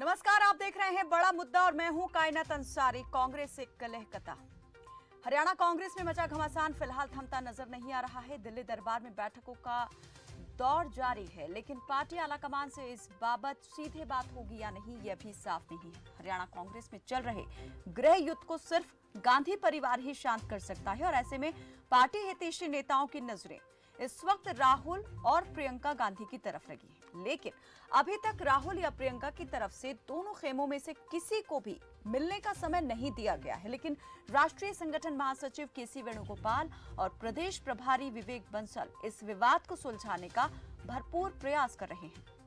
नमस्कार, आप देख रहे हैं बड़ा मुद्दा और मैं हूं कायनात अंसारी। कांग्रेस से कलह-कता। हरियाणा कांग्रेस में मचा घमासान फिलहाल थमता नजर नहीं आ रहा है। दिल्ली दरबार में बैठकों का दौर जारी है, लेकिन पार्टी आलाकमान से इस बाबत सीधे बात होगी या नहीं, यह भी साफ नहीं है। हरियाणा कांग्रेस में चल रहे गृह युद्ध को सिर्फ गांधी परिवार ही शांत कर सकता है और ऐसे में पार्टी हितैषी नेताओं की नजरें इस वक्त राहुल और प्रियंका गांधी की तरफ लगी है, लेकिन अभी तक राहुल या प्रियंका की तरफ से दोनों खेमों में से किसी को भी मिलने का समय नहीं दिया गया है। लेकिन राष्ट्रीय संगठन महासचिव केसी वेणुगोपाल और प्रदेश प्रभारी विवेक बंसल इस विवाद को सुलझाने का भरपूर प्रयास कर रहे हैं।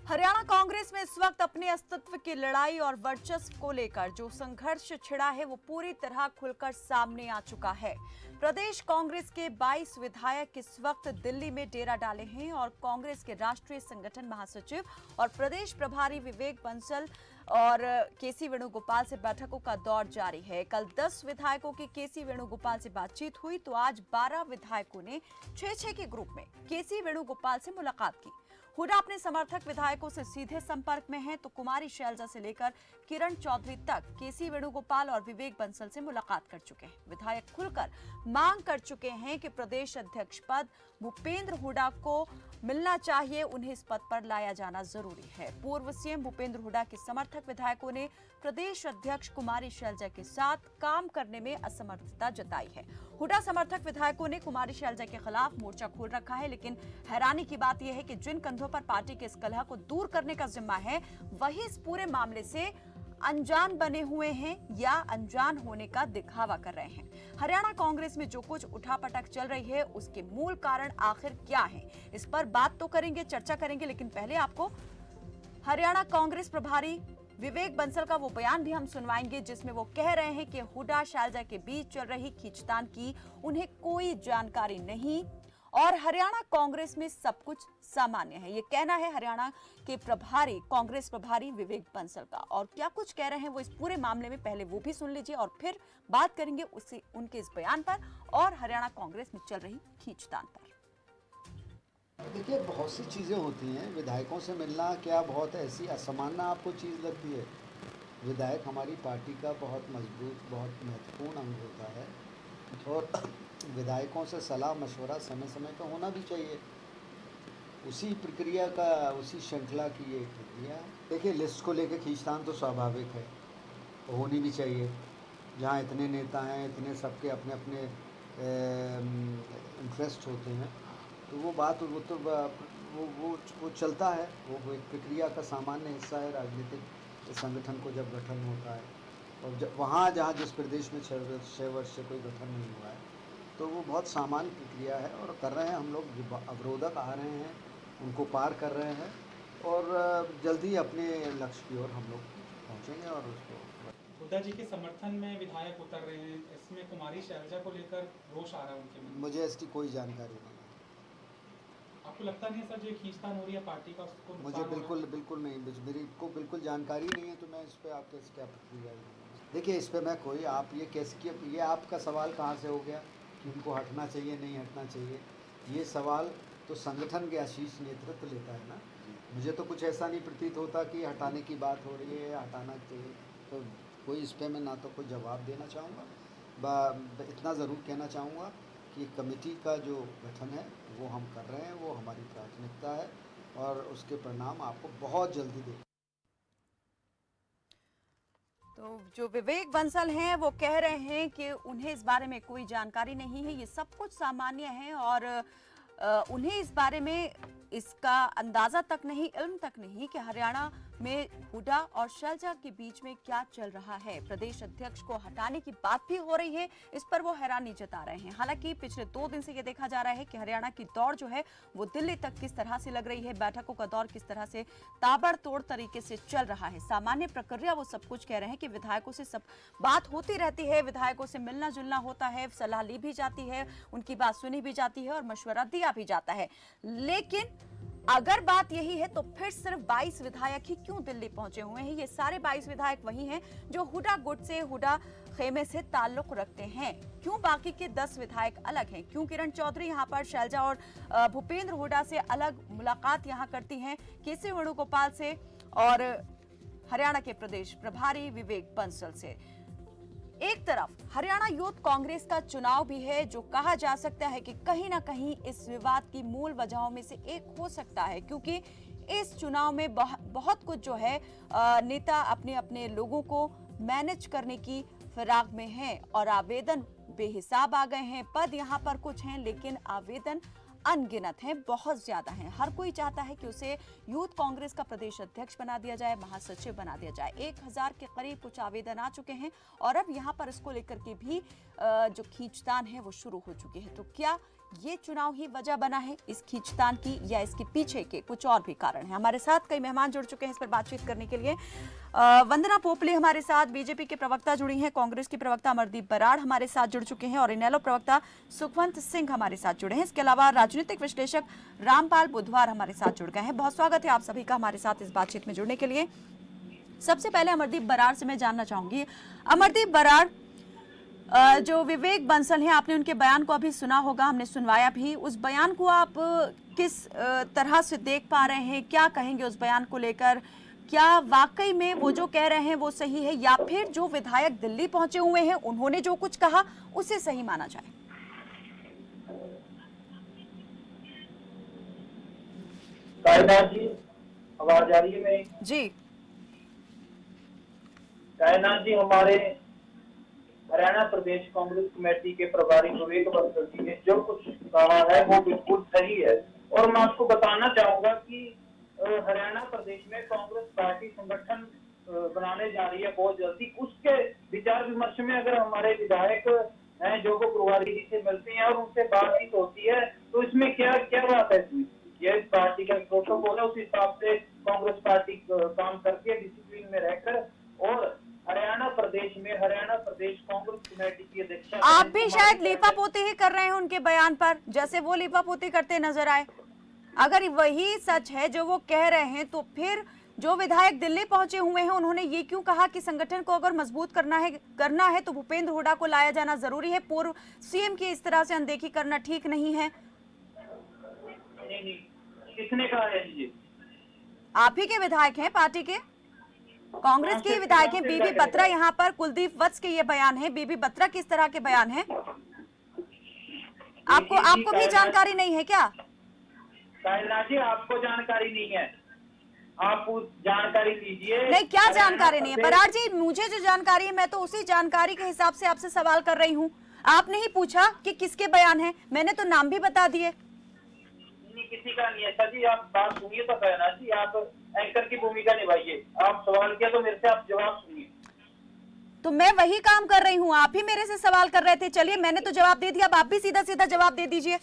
हरियाणा कांग्रेस में इस वक्त अपने अस्तित्व की लड़ाई और वर्चस्व को लेकर जो संघर्ष छिड़ा है वो पूरी तरह खुलकर सामने आ चुका है। प्रदेश कांग्रेस के 22 विधायक इस वक्त दिल्ली में डेरा डाले हैं और कांग्रेस के राष्ट्रीय संगठन महासचिव और प्रदेश प्रभारी विवेक बंसल और केसी वेणुगोपाल से बैठकों का दौर जारी है। कल 10 विधायकों की केसी वेणुगोपाल से बातचीत हुई तो आज 12 विधायकों ने 6-6 के ग्रुप में केसी वेणुगोपाल से मुलाकात की। हुड्डा अपने समर्थक विधायकों से सीधे संपर्क में हैं, तो कुमारी शैलजा से लेकर किरण चौधरी तक केसी वेणुगोपाल और विवेक बंसल से मुलाकात कर चुके हैं। विधायक खुलकर मांग कर चुके हैं कि प्रदेश अध्यक्ष पद भूपेंद्र हुड्डा को मिलना चाहिए, उन्हें इस पद पर लाया जाना जरूरी है। पूर्व सीएम भूपेंद्र हुड्डा के समर्थक विधायकों ने प्रदेश अध्यक्ष कुमारी शैलजा के साथ काम करने में असमर्थता जताई है। हुड्डा समर्थक विधायकों ने कुमारी शैलजा के खिलाफ मोर्चा खोल रखा है, लेकिन हैरानी की बात यह है कि जिन कंधों पर पार्टी के इस कलह को दूर करने का जिम्मा है, वही इस पूरे मामले से अनजान बने हुए हैं या अनजान होने का दिखावा कर रहे हैं। हरियाणा कांग्रेस में जो कुछ उठापटक चल रही है उसके मूल कारण आखिर क्या है, इस पर बात तो करेंगे, चर्चा करेंगे, लेकिन पहले आपको हरियाणा कांग्रेस प्रभारी विवेक बंसल का वो बयान भी हम सुनवाएंगे जिसमें वो कह रहे हैं कि हुड्डा शैलजा के बीच चल रही खींचतान की उन्हें कोई जानकारी नहीं और हरियाणा कांग्रेस में सब कुछ सामान्य है। ये कहना है हरियाणा के प्रभारी कांग्रेस प्रभारी विवेक बंसल का। और क्या कुछ कह रहे हैं वो इस पूरे मामले में, पहले वो भी सुन लीजिए और फिर बात करेंगे उनके इस बयान पर और हरियाणा कांग्रेस में चल रही खींचतान पर। देखिए, बहुत सी चीज़ें होती हैं। विधायकों से मिलना क्या बहुत ऐसी असामान्य आपको चीज़ लगती है? विधायक हमारी पार्टी का बहुत मजबूत, बहुत महत्वपूर्ण अंग होता है और विधायकों से सलाह मशवरा समय समय पर होना भी चाहिए। उसी प्रक्रिया का, उसी श्रृंखला की ये प्रक्रिया है। देखिए, लिस्ट को लेकर खींचतान तो स्वाभाविक है, होनी भी चाहिए। जहाँ इतने नेता हैं, इतने सबके अपने अपने इंटरेस्ट होते हैं, तो वो बात वो चलता है। वो एक प्रक्रिया का सामान्य हिस्सा है राजनीतिक संगठन को जब गठन होता है। और जब वहाँ जहाँ जिस प्रदेश में 6 वर्ष से कोई गठन नहीं हुआ है, तो वो बहुत सामान्य प्रक्रिया है और कर रहे हैं हम लोग। अवरोधक आ रहे हैं, उनको पार कर रहे हैं और जल्दी अपने लक्ष्य की ओर हम लोग पहुँचेंगे। और उसको हुड्डा जी के समर्थन में विधायक उतर रहे हैं, इसमें कुमारी शैलजा को लेकर रोष आ रहा है उनके में। मुझे इसकी कोई जानकारी नहीं है। आपको लगता नहीं है सर जो खींचतान हो रही है पार्टी का उसको? मुझे बिल्कुल नहीं, मेरी को बिल्कुल जानकारी नहीं है, तो मैं इस पर आपके क्या प्रतिक्रिया दूँगा? देखिए, इस पर मैं कोई, आप ये कैसे, ये आपका सवाल कहाँ से हो गया कि उनको हटना चाहिए नहीं हटना चाहिए? ये सवाल तो संगठन के शीर्ष नेतृत्व लेता है ना। मुझे तो कुछ ऐसा नहीं प्रतीत होता कि हटाने की बात हो रही है या हटाना चाहिए। तो कोई इस पर मैं ना तो कोई जवाब देना चाहूँगा। इतना ज़रूर कहना चाहूँगा कि कमेटी का जो गठन है वो हम कर रहे हैं, वो हमारी प्राथमिकता है और उसके परिणाम आपको बहुत जल्दी देखें। तो जो विवेक बंसल हैं वो कह रहे हैं कि उन्हें इस बारे में कोई जानकारी नहीं है, ये सब कुछ सामान्य है और उन्हें इस बारे में इसका अंदाजा तक नहीं, इल्म तक नहीं कि हरियाणा में हुड्डा और शैलजा के बीच में क्या चल रहा है। प्रदेश अध्यक्ष को हटाने की बात भी हो रही है, इस पर वो हैरानी जता रहे हैं। हालांकि पिछले 2 दिन से ये देखा जा रहा है कि हरियाणा की दौड़ जो है वो दिल्ली तक किस तरह से लग रही है, बैठकों का दौर किस तरह से ताबड़तोड़ तरीके से चल रहा है। सामान्य प्रक्रिया वो सब कुछ कह रहे हैं कि विधायकों से सब बात होती रहती है, विधायकों से मिलना जुलना होता है, सलाह ली भी जाती है, उनकी बात सुनी भी जाती है और मशवरा दिया भी जाता है। लेकिन अगर बात यही है तो फिर सिर्फ 22 विधायक ही क्यों दिल्ली पहुंचे हुए हैं? ये सारे 22 विधायक वही हैं जो हुडा गुट से, हुडा खेमे से ताल्लुक रखते हैं। क्यों बाकी के 10 विधायक अलग हैं? क्यों किरण चौधरी यहाँ पर शैलजा और भूपेंद्र हुडा से अलग मुलाकात यहाँ करती हैं, केसी वेणुगोपाल से और हरियाणा के प्रदेश प्रभारी विवेक बंसल से? एक तरफ हरियाणा यूथ कांग्रेस का चुनाव भी है, जो कहा जा सकता है कि कहीं ना कहीं इस विवाद की मूल वजहों में से एक हो सकता है, क्योंकि इस चुनाव में बहुत कुछ जो है नेता अपने अपने लोगों को मैनेज करने की फिराक में हैं और आवेदन बेहिसाब आ गए हैं। पद यहाँ पर कुछ हैं लेकिन आवेदन अनगिनत हैं, बहुत ज्यादा हैं। हर कोई चाहता है कि उसे यूथ कांग्रेस का प्रदेश अध्यक्ष बना दिया जाए, महासचिव बना दिया जाए। 1000 के करीब कुछ आवेदन आ चुके हैं और अब यहाँ पर इसको लेकर के भी जो खींचतान है वो शुरू हो चुकी है। तो क्या ये चुनाव ही वजह बना है इस खींचतान की, या इसके पीछे के कुछ और भी कारण हैं? हमारे साथ कई मेहमान जुड़ चुके हैं इस पर बातचीत करने के लिए। वंदना पोपले हमारे साथ, बीजेपी के प्रवक्ता जुड़ी हैं, कांग्रेस की प्रवक्ता अमरदीप बराड़ हमारे साथ जुड़ चुके हैं और इनेलो प्रवक्ता सुखवंत सिंह हमारे साथ जुड़े हैं। इसके अलावा राजनीतिक विश्लेषक रामपाल बुधवार हमारे साथ जुड़ गए हैं। बहुत स्वागत है आप सभी का हमारे साथ इस बातचीत में जुड़ने के लिए। सबसे पहले अमरदीप बराड़ से मैं जानना चाहूंगी, अमरदीप बराड़, जो विवेक बंसल हैं, आपने उनके बयान को अभी सुना होगा, हमने सुनवाया भी। उस बयान को आप किस तरह से देख पा रहे हैं? क्या कहेंगे उस बयान को लेकर? क्या वाकई में वो जो कह रहे हैं वो सही है, या फिर जो विधायक दिल्ली पहुंचे हुए हैं उन्होंने जो कुछ कहा उसे सही माना जाए? कायनात जी, आवाज आ रही है मेरी? जी। कायनात जी, हमारे हरियाणा प्रदेश कांग्रेस कमेटी के प्रभारी विवेक बंसल जी ने जो कुछ कहा है वो बिल्कुल सही है। और मैं आपको बताना चाहूंगा कि हरियाणा प्रदेश में कांग्रेस पार्टी संगठन बनाने जा रही है बहुत जल्दी। उसके विचार विमर्श में अगर हमारे विधायक हैं जो वो प्रभारी जी से मिलते हैं और उनसे बातचीत होती है, तो इसमें क्या क्या बात है? ये पार्टी का प्रोटोकॉल है, उस हिसाब से कांग्रेस पार्टी काम करके डिसिप्लिन में रहकर। और हरियाणा प्रदेश में हरियाणा प्रदेश कांग्रेस कमेटी की अध्यक्ष आप भी शायद लीपापोती ही कर रहे हैं उनके बयान पर, जैसे वो लीपापोती करते नजर आए। अगर वही सच है जो वो कह रहे हैं, तो फिर जो विधायक दिल्ली पहुंचे हुए हैं उन्होंने ये क्यों कहा कि संगठन को अगर मजबूत करना है तो भूपेंद्र हुडा को लाया जाना जरूरी है, पूर्व सीएम की इस तरह से अनदेखी करना ठीक नहीं है? नहीं, किसने कहा है जी? आप ही के विधायक हैं, पार्टी के कांग्रेस के विधायक हैं। बीबी बत्रा यहाँ पर, कुलदीप वत्स के ये बयान है। बीबी बत्रा किस तरह के बयान है? आपको भी जानकारी नहीं है क्या? कायनात जी, आपको जानकारी नहीं है? आप जानकारी दीजिए। नहीं, क्या जानकारी नहीं है बराड़ जी? मुझे जो जानकारी है मैं तो उसी जानकारी के हिसाब से आपसे सवाल कर रही हूँ। आपने ही पूछा कि किसके बयान है, मैंने तो नाम भी बता दिए। किसी का नहीं है सर जी, आप बात सुनिए तो कायनात जी, आप एंकर की भूमिका निभाइए। आप सवाल किया तो मेरे से आप जवाब सुनिए। तो मैं वही काम कर रही हूँ, आप ही मेरे से सवाल कर रहे थे। चलिए, मैंने तो जवाब दे दिया, अब आप भी सीधा सीधा जवाब दे दीजिए।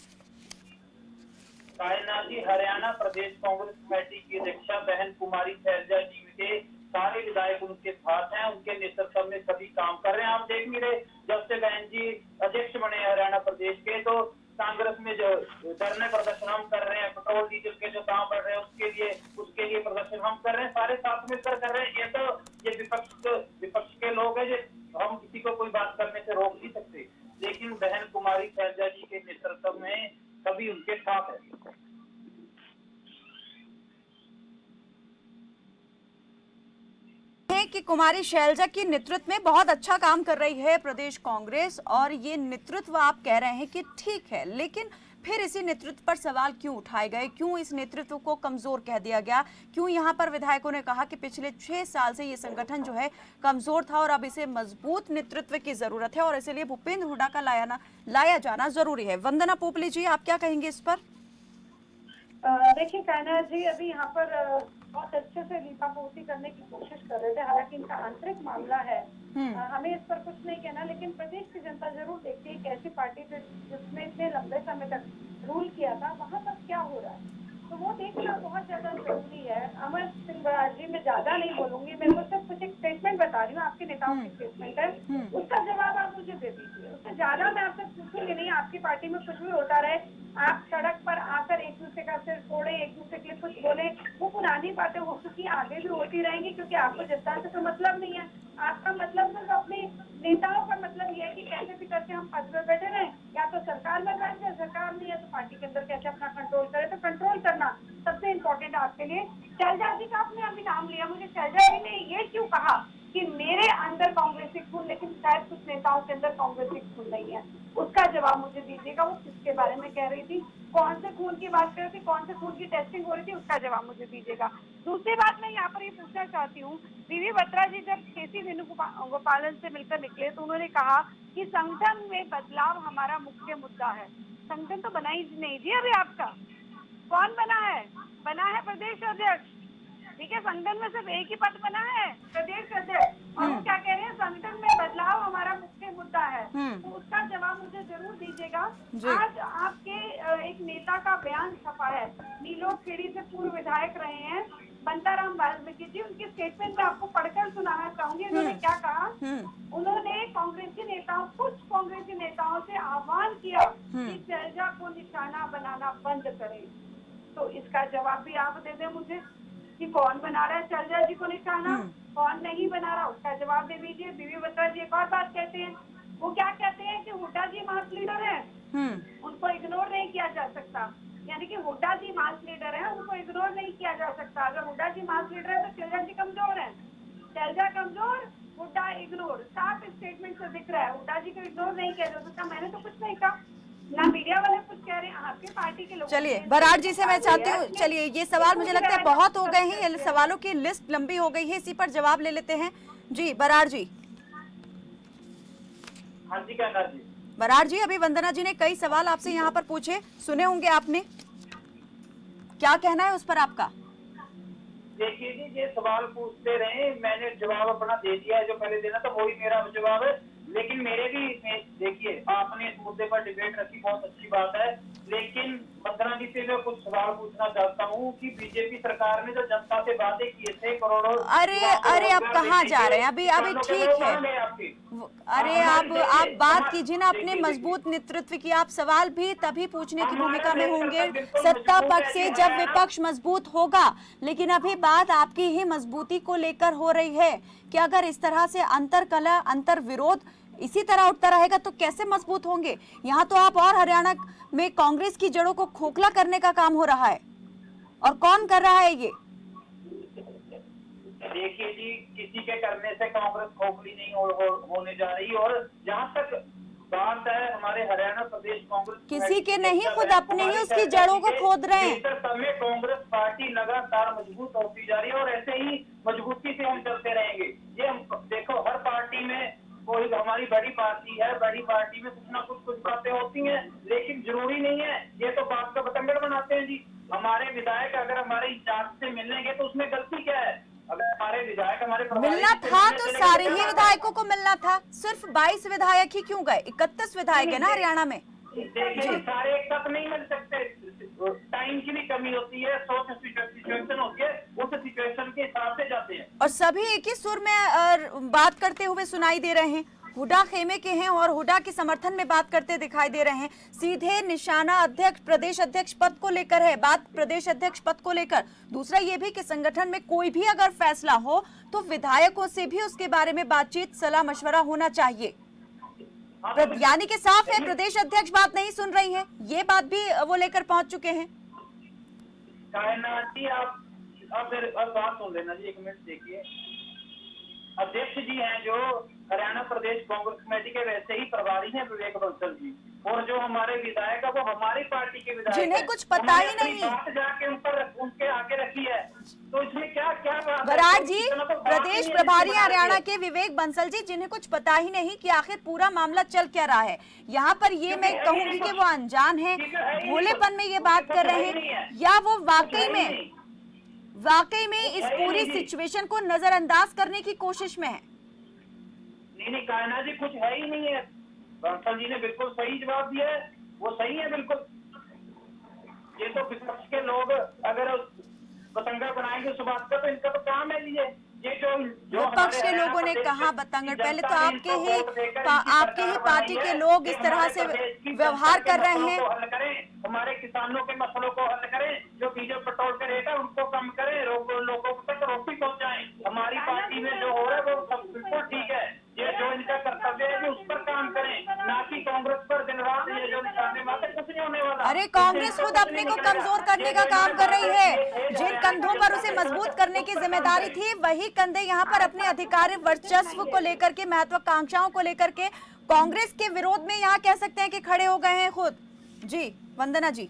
कायनात जी, हरियाणा प्रदेश कांग्रेस कमेटी की अध्यक्ष बहन कुमारी शैलजा जी के सारे विधायक उनके साथ हैं, उनके नेतृत्व में सभी काम कर रहे हैं। आप देख नहीं रहे, जब से बहन जी अध्यक्ष बने हरियाणा प्रदेश के, तो कांग्रेस में जो धरने प्रदर्शन हम कर रहे हैं, पेट्रोल डीजल के जो दाम बढ़ रहे हैं उसके लिए प्रदर्शन हम कर रहे हैं, सारे साथ मिलकर कर रहे हैं। ये तो ये विपक्ष के लोग हैं, जो हम किसी को कोई बात करने से रोक नहीं सकते। लेकिन बहन कुमारी शैलजा जी के नेतृत्व में सभी उनके साथ है। कि कुमारी शैलजा की नेतृत्व में बहुत अच्छा काम कर रही है प्रदेश कांग्रेस, और ये नेतृत्व आप कह रहे हैं कि ठीक है, लेकिन फिर इसी नेतृत्व पर सवाल क्यों उठाए गए? क्यों इस नेतृत्व को कमजोर कह दिया गया? क्यों यहाँ पर विधायकों ने कहा कि पिछले 6 साल से ये संगठन जो है कमजोर था और अब इसे मजबूत नेतृत्व की जरूरत है और इसलिए भूपेंद्र हुडा का लाया जाना जरूरी है? वंदना पोपले जी, आप क्या कहेंगे इस पर? देखिए कायनात जी, अभी यहाँ पर बहुत अच्छे से लीपापोती करने की कोशिश कर रहे थे, हालांकि इनका आंतरिक मामला है। हमें इस पर कुछ नहीं कहना, लेकिन प्रदेश की जनता जरूर देखती है कि ऐसी पार्टी जिसने इतने लंबे समय तक रूल किया था, वहाँ पर क्या हो रहा है। तो वो देखना बहुत ज्यादा जरूरी है। अमर सिंह बराड़ जी, मैं ज्यादा नहीं बोलूंगी, मेरे को सिर्फ कुछ एक स्टेटमेंट बता रही हूँ, आपके नेताओं की स्टेटमेंट है, उसका जवाब आप मुझे दे दीजिए। उससे ज्यादा मैं आपसे पूछूंगी नहीं। आपकी पार्टी में कुछ भी होता रहे, आप सड़क पर आकर एक दूसरे का सिर फोड़े, एक दूसरे के लिए कुछ बोले, वो पुरानी बातें हो चुकी, आगे भी होती रहेंगी, क्योंकि आपको जनता से तो मतलब नहीं है। आपका मतलब सिर्फ अपने नेताओं का मतलब ये है कि कैसे भी करके हम पद पर बैठे रहे, या तो सरकार में बैठ जाए, सरकार नहीं है तो पार्टी के अंदर कैसे अपना कंट्रोल करे। तो कंट्रोल करना सबसे इम्पोर्टेंट आपके लिए। शैलजा जी का आपने अभी नाम लिया, मुझे शैलजा जी ने ये क्यों कहा कि मेरे अंदर कांग्रेसी खून, लेकिन शायद कुछ नेताओं के अंदर कांग्रेसी खून नहीं है, उसका जवाब मुझे दीजिएगा। वो किसके बारे में कह रही थी, कौन से खून की बात कर रही थी, कौन से खून की टेस्टिंग हो रही थी, उसका जवाब मुझे दीजिएगा। दूसरी बात मैं यहाँ पर ये पूछना चाहती हूँ, बीवी बत्रा जी जब केसी वेणुगोपालन से मिलकर निकले तो उन्होंने कहा कि संगठन में बदलाव हमारा मुख्य मुद्दा है। संगठन तो बना ही नहीं जी अभी आपका। कौन बना है? बना है प्रदेश अध्यक्ष, ठीक है, संगठन में सिर्फ एक ही पद बना है, प्रदेश अध्यक्ष। और वो क्या कह रहे हैं, संगठन में बदलाव हमारा मुख्य मुद्दा है। तो उसका जवाब मुझे जरूर दीजिएगा। आज आपके एक नेता का बयान छपा है, नीलोद खेड़ी से पूर्व विधायक रहे हैं बंताराम वाल्मीकि जी, उनकी स्टेटमेंट में आपको पढ़कर सुनाना चाहूंगी। उन्होंने क्या कहा, उन्होंने कुछ कांग्रेसी नेताओं से आह्वान किया कि शैलजा को निशाना बनाना बंद करें। तो इसका जवाब भी आप दे दें मुझे कि कौन बना रहा है शैलजा जी को निशाना, कौन नहीं बना रहा, उसका जवाब दे दीजिए। बीवी बत्रा जी एक और बात कहते हैं, वो क्या कहते हैं कि हुड्डा जी मास लीडर है, उनको इग्नोर नहीं किया जा सकता। यानी कि हुड्डा जी मास लीडर है, उनको इग्नोर नहीं किया जा सकता। अगर हुड्डा जी मास लीडर है तो शैलजा जी कमजोर है, शैलजा कमजोर, हुड्डा इग्नोर, साफ स्टेटमेंट से दिख रहा है। हुड्डा जी को इग्नोर नहीं किया जा सकता। मैंने तो कुछ नहीं कहा, ना मीडिया वाले कुछ कह रहे हैं, आपकी पार्टी के लोग। चलिए बराड़ जी से मैं चाहती हूँ, चलिए ये सवाल मुझे लगता है बहुत हो गए हैं, ये सवालों की लिस्ट लंबी हो गई है, इसी पर जवाब ले लेते हैं। जी बराड़ जी। हाँ जी, कहना जी। बराड़ जी, अभी वंदना जी ने कई सवाल आपसे यहाँ पर पूछे, सुने होंगे आपने, क्या कहना है उस पर आपका? देखिए जी, ये सवाल पूछते रहे, मैंने जवाब अपना दे दिया है, जो पहले देना था वही मेरा जवाब है। लेकिन मेरे भी देखिए, आपने इस मुद्दे पर डिबेट रखी, बहुत अच्छी बात है, लेकिन वंदना जी से मैं कुछ सवाल पूछना चाहता हूँ कि बीजेपी सरकार ने जो जनता से वादे किए थे करोड़ों, अरे अब कहाँ जा रहे हैं? अभी ठीक है, अरे आप बात कीजिए ना अपने मजबूत नेतृत्व की। आप सवाल भी तभी पूछने की भूमिका में होंगे सत्ता पक्ष से जब विपक्ष मजबूत होगा, लेकिन अभी बात आपकी ही मजबूती को लेकर हो रही है कि अगर इस तरह से अंतर कलह, अंतर विरोध इसी तरह उठता रहेगा तो कैसे मजबूत होंगे? यहाँ तो आप और हरियाणा में कांग्रेस की जड़ों को खोखला करने का काम हो रहा है, और कौन कर रहा है ये? देखिए जी, किसी के करने से कांग्रेस खोखली नहीं होने जा रही। और जहाँ तक बात है हमारे हरियाणा प्रदेश कांग्रेस, किसी के नहीं, खुद अपने ही उसकी जड़ों को खोद रहे हैं। समय कांग्रेस पार्टी लगातार मजबूत होती जा रही है और ऐसे ही मजबूती से हम चलते रहेंगे। ये हम देखो, हर पार्टी में कोई हमारी बड़ी पार्टी है, बड़ी पार्टी में कुछ ना कुछ बातें होती हैं, लेकिन जरूरी नहीं है ये तो बात का बतंगड़ बनाते हैं जी। हमारे विधायक अगर हमारे इंचार्ज से मिलेंगे तो उसमें गलती क्या है? अगर हमारे विधायक हमारे मिलना था तो सारे ही विधायकों को मिलना था, सिर्फ 22 विधायक ही क्यों गए? 31 विधायक है ना हरियाणा में। देखिए, सारे एक साथ नहीं मिल सकते, टाइम की भी कमी होती है, सोच सिचुएशन होती है, उस सिचुएशन के हिसाब से जाते हैं। और सभी एक ही सुर में बात करते हुए सुनाई दे रहे हैं। हुड्डा खेमे के हैं और हुड्डा के समर्थन में बात करते दिखाई दे रहे हैं। सीधे निशाना अध्यक्ष, प्रदेश अध्यक्ष पद को लेकर है बात, प्रदेश अध्यक्ष पद को लेकर। दूसरा ये भी कि संगठन में कोई भी अगर फैसला हो तो विधायकों से भी उसके बारे में बातचीत, सलाह मशवरा होना चाहिए। यानी कि साफ है प्रदेश अध्यक्ष बात नहीं सुन रही है, ये बात भी वो लेकर पहुंच चुके हैं। आप बात सुन लेना जी, एक मिनट देखिए। अध्यक्ष जी हैं जो हरियाणा प्रदेश कांग्रेस कमेटी के, वैसे ही प्रभारी हैं विवेक बंसल जी, और जो हमारे विधायक है वो हमारी पार्टी के विधायक जिन्हें कुछ पता ही नहीं, बात जाके उनके आगे रखी है, तो इसमें क्या बात? बराड़ जी, प्रदेश प्रभारी हरियाणा के विवेक बंसल जी, जिन्हें कुछ पता ही नहीं कि आखिर पूरा मामला चल क्या रहा है। यहाँ पर ये मैं कहूंगी कि वो अनजान है, भोलेपन में ये बात कर रहे हैं, या वो वाकई में इस पूरी सिचुएशन को नजरअंदाज करने की कोशिश में है। नहीं, कायनात जी कुछ है ही नहीं है। बंसल जी ने बिल्कुल सही जवाब दिया है, वो सही है बिल्कुल। ये तो विपक्ष के लोग अगर बतंगड़ बनाएंगे उस बात का, तो इनका तो काम है ये जो विपक्ष के लोगों ने कहा बतंगड़, पहले तो आपके ही पार्टी के लोग इस तरह से व्यवहार कर रहे हैं। हमारे किसानों के मसलों को हल करें, जो डीजल पेट्रोल का रेट है उनको कम करें, लोगों तक रोटी पहुंचाएं। हमारी पार्टी में जो हो रहा है वो सब बिल्कुल ठीक है, ये जो इनका कर्तव्य है उस पर काम करें, ना कि कांग्रेस पर दिन रात ये जो निशाने मारते, कुछ नहीं होने वाला। अरे कांग्रेस खुद अपने को कमजोर करने का काम कर रही है। जिन कंधों पर उसे मजबूत करने की जिम्मेदारी थी, वही कंधे यहाँ पर अपने अधिकार वर्चस्व को लेकर के, महत्वाकांक्षाओं को लेकर के कांग्रेस के विरोध में यहाँ कह सकते हैं कि खड़े हो गए हैं खुद। जी वंदना जी।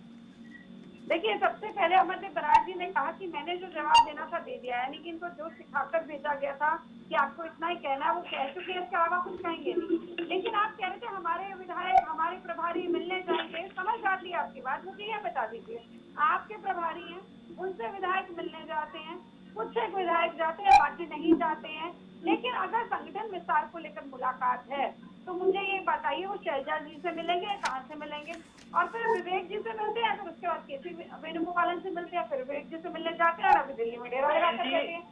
देखिए, सबसे पहले अमरदीप बराड़ जी ने कहा कि मैंने जो जवाब देना था दे दिया, यानी कि इनको जो सिखाकर भेजा गया था कि आपको इतना ही कहना है वो कह चुके हैं, इसके अलावा कुछ कहेंगे नहीं। लेकिन आप कह रहे थे हमारे विधायक हमारे प्रभारी मिलने जाएंगे, समझ आती है आपकी बात, मुझे ये बता दीजिए, आपके प्रभारी हैं उनसे विधायक मिलने जाते हैं, कुछ एक विधायक जाते हैं, बाकी नहीं जाते हैं। लेकिन अगर संगठन विस्तार को लेकर मुलाकात है तो मुझे ये बताइए वो शैलजा जी से मिलेंगे, कहाँ से मिलेंगे, और फिर विवेक जी से मिलते हैं, फिर उसके बाद केसी वेणुगोपालन से मिलते हैं, फिर विवेक जी से मिलने जाते हैं और अभी दिल्ली में डेरा लगा कर देते हैं।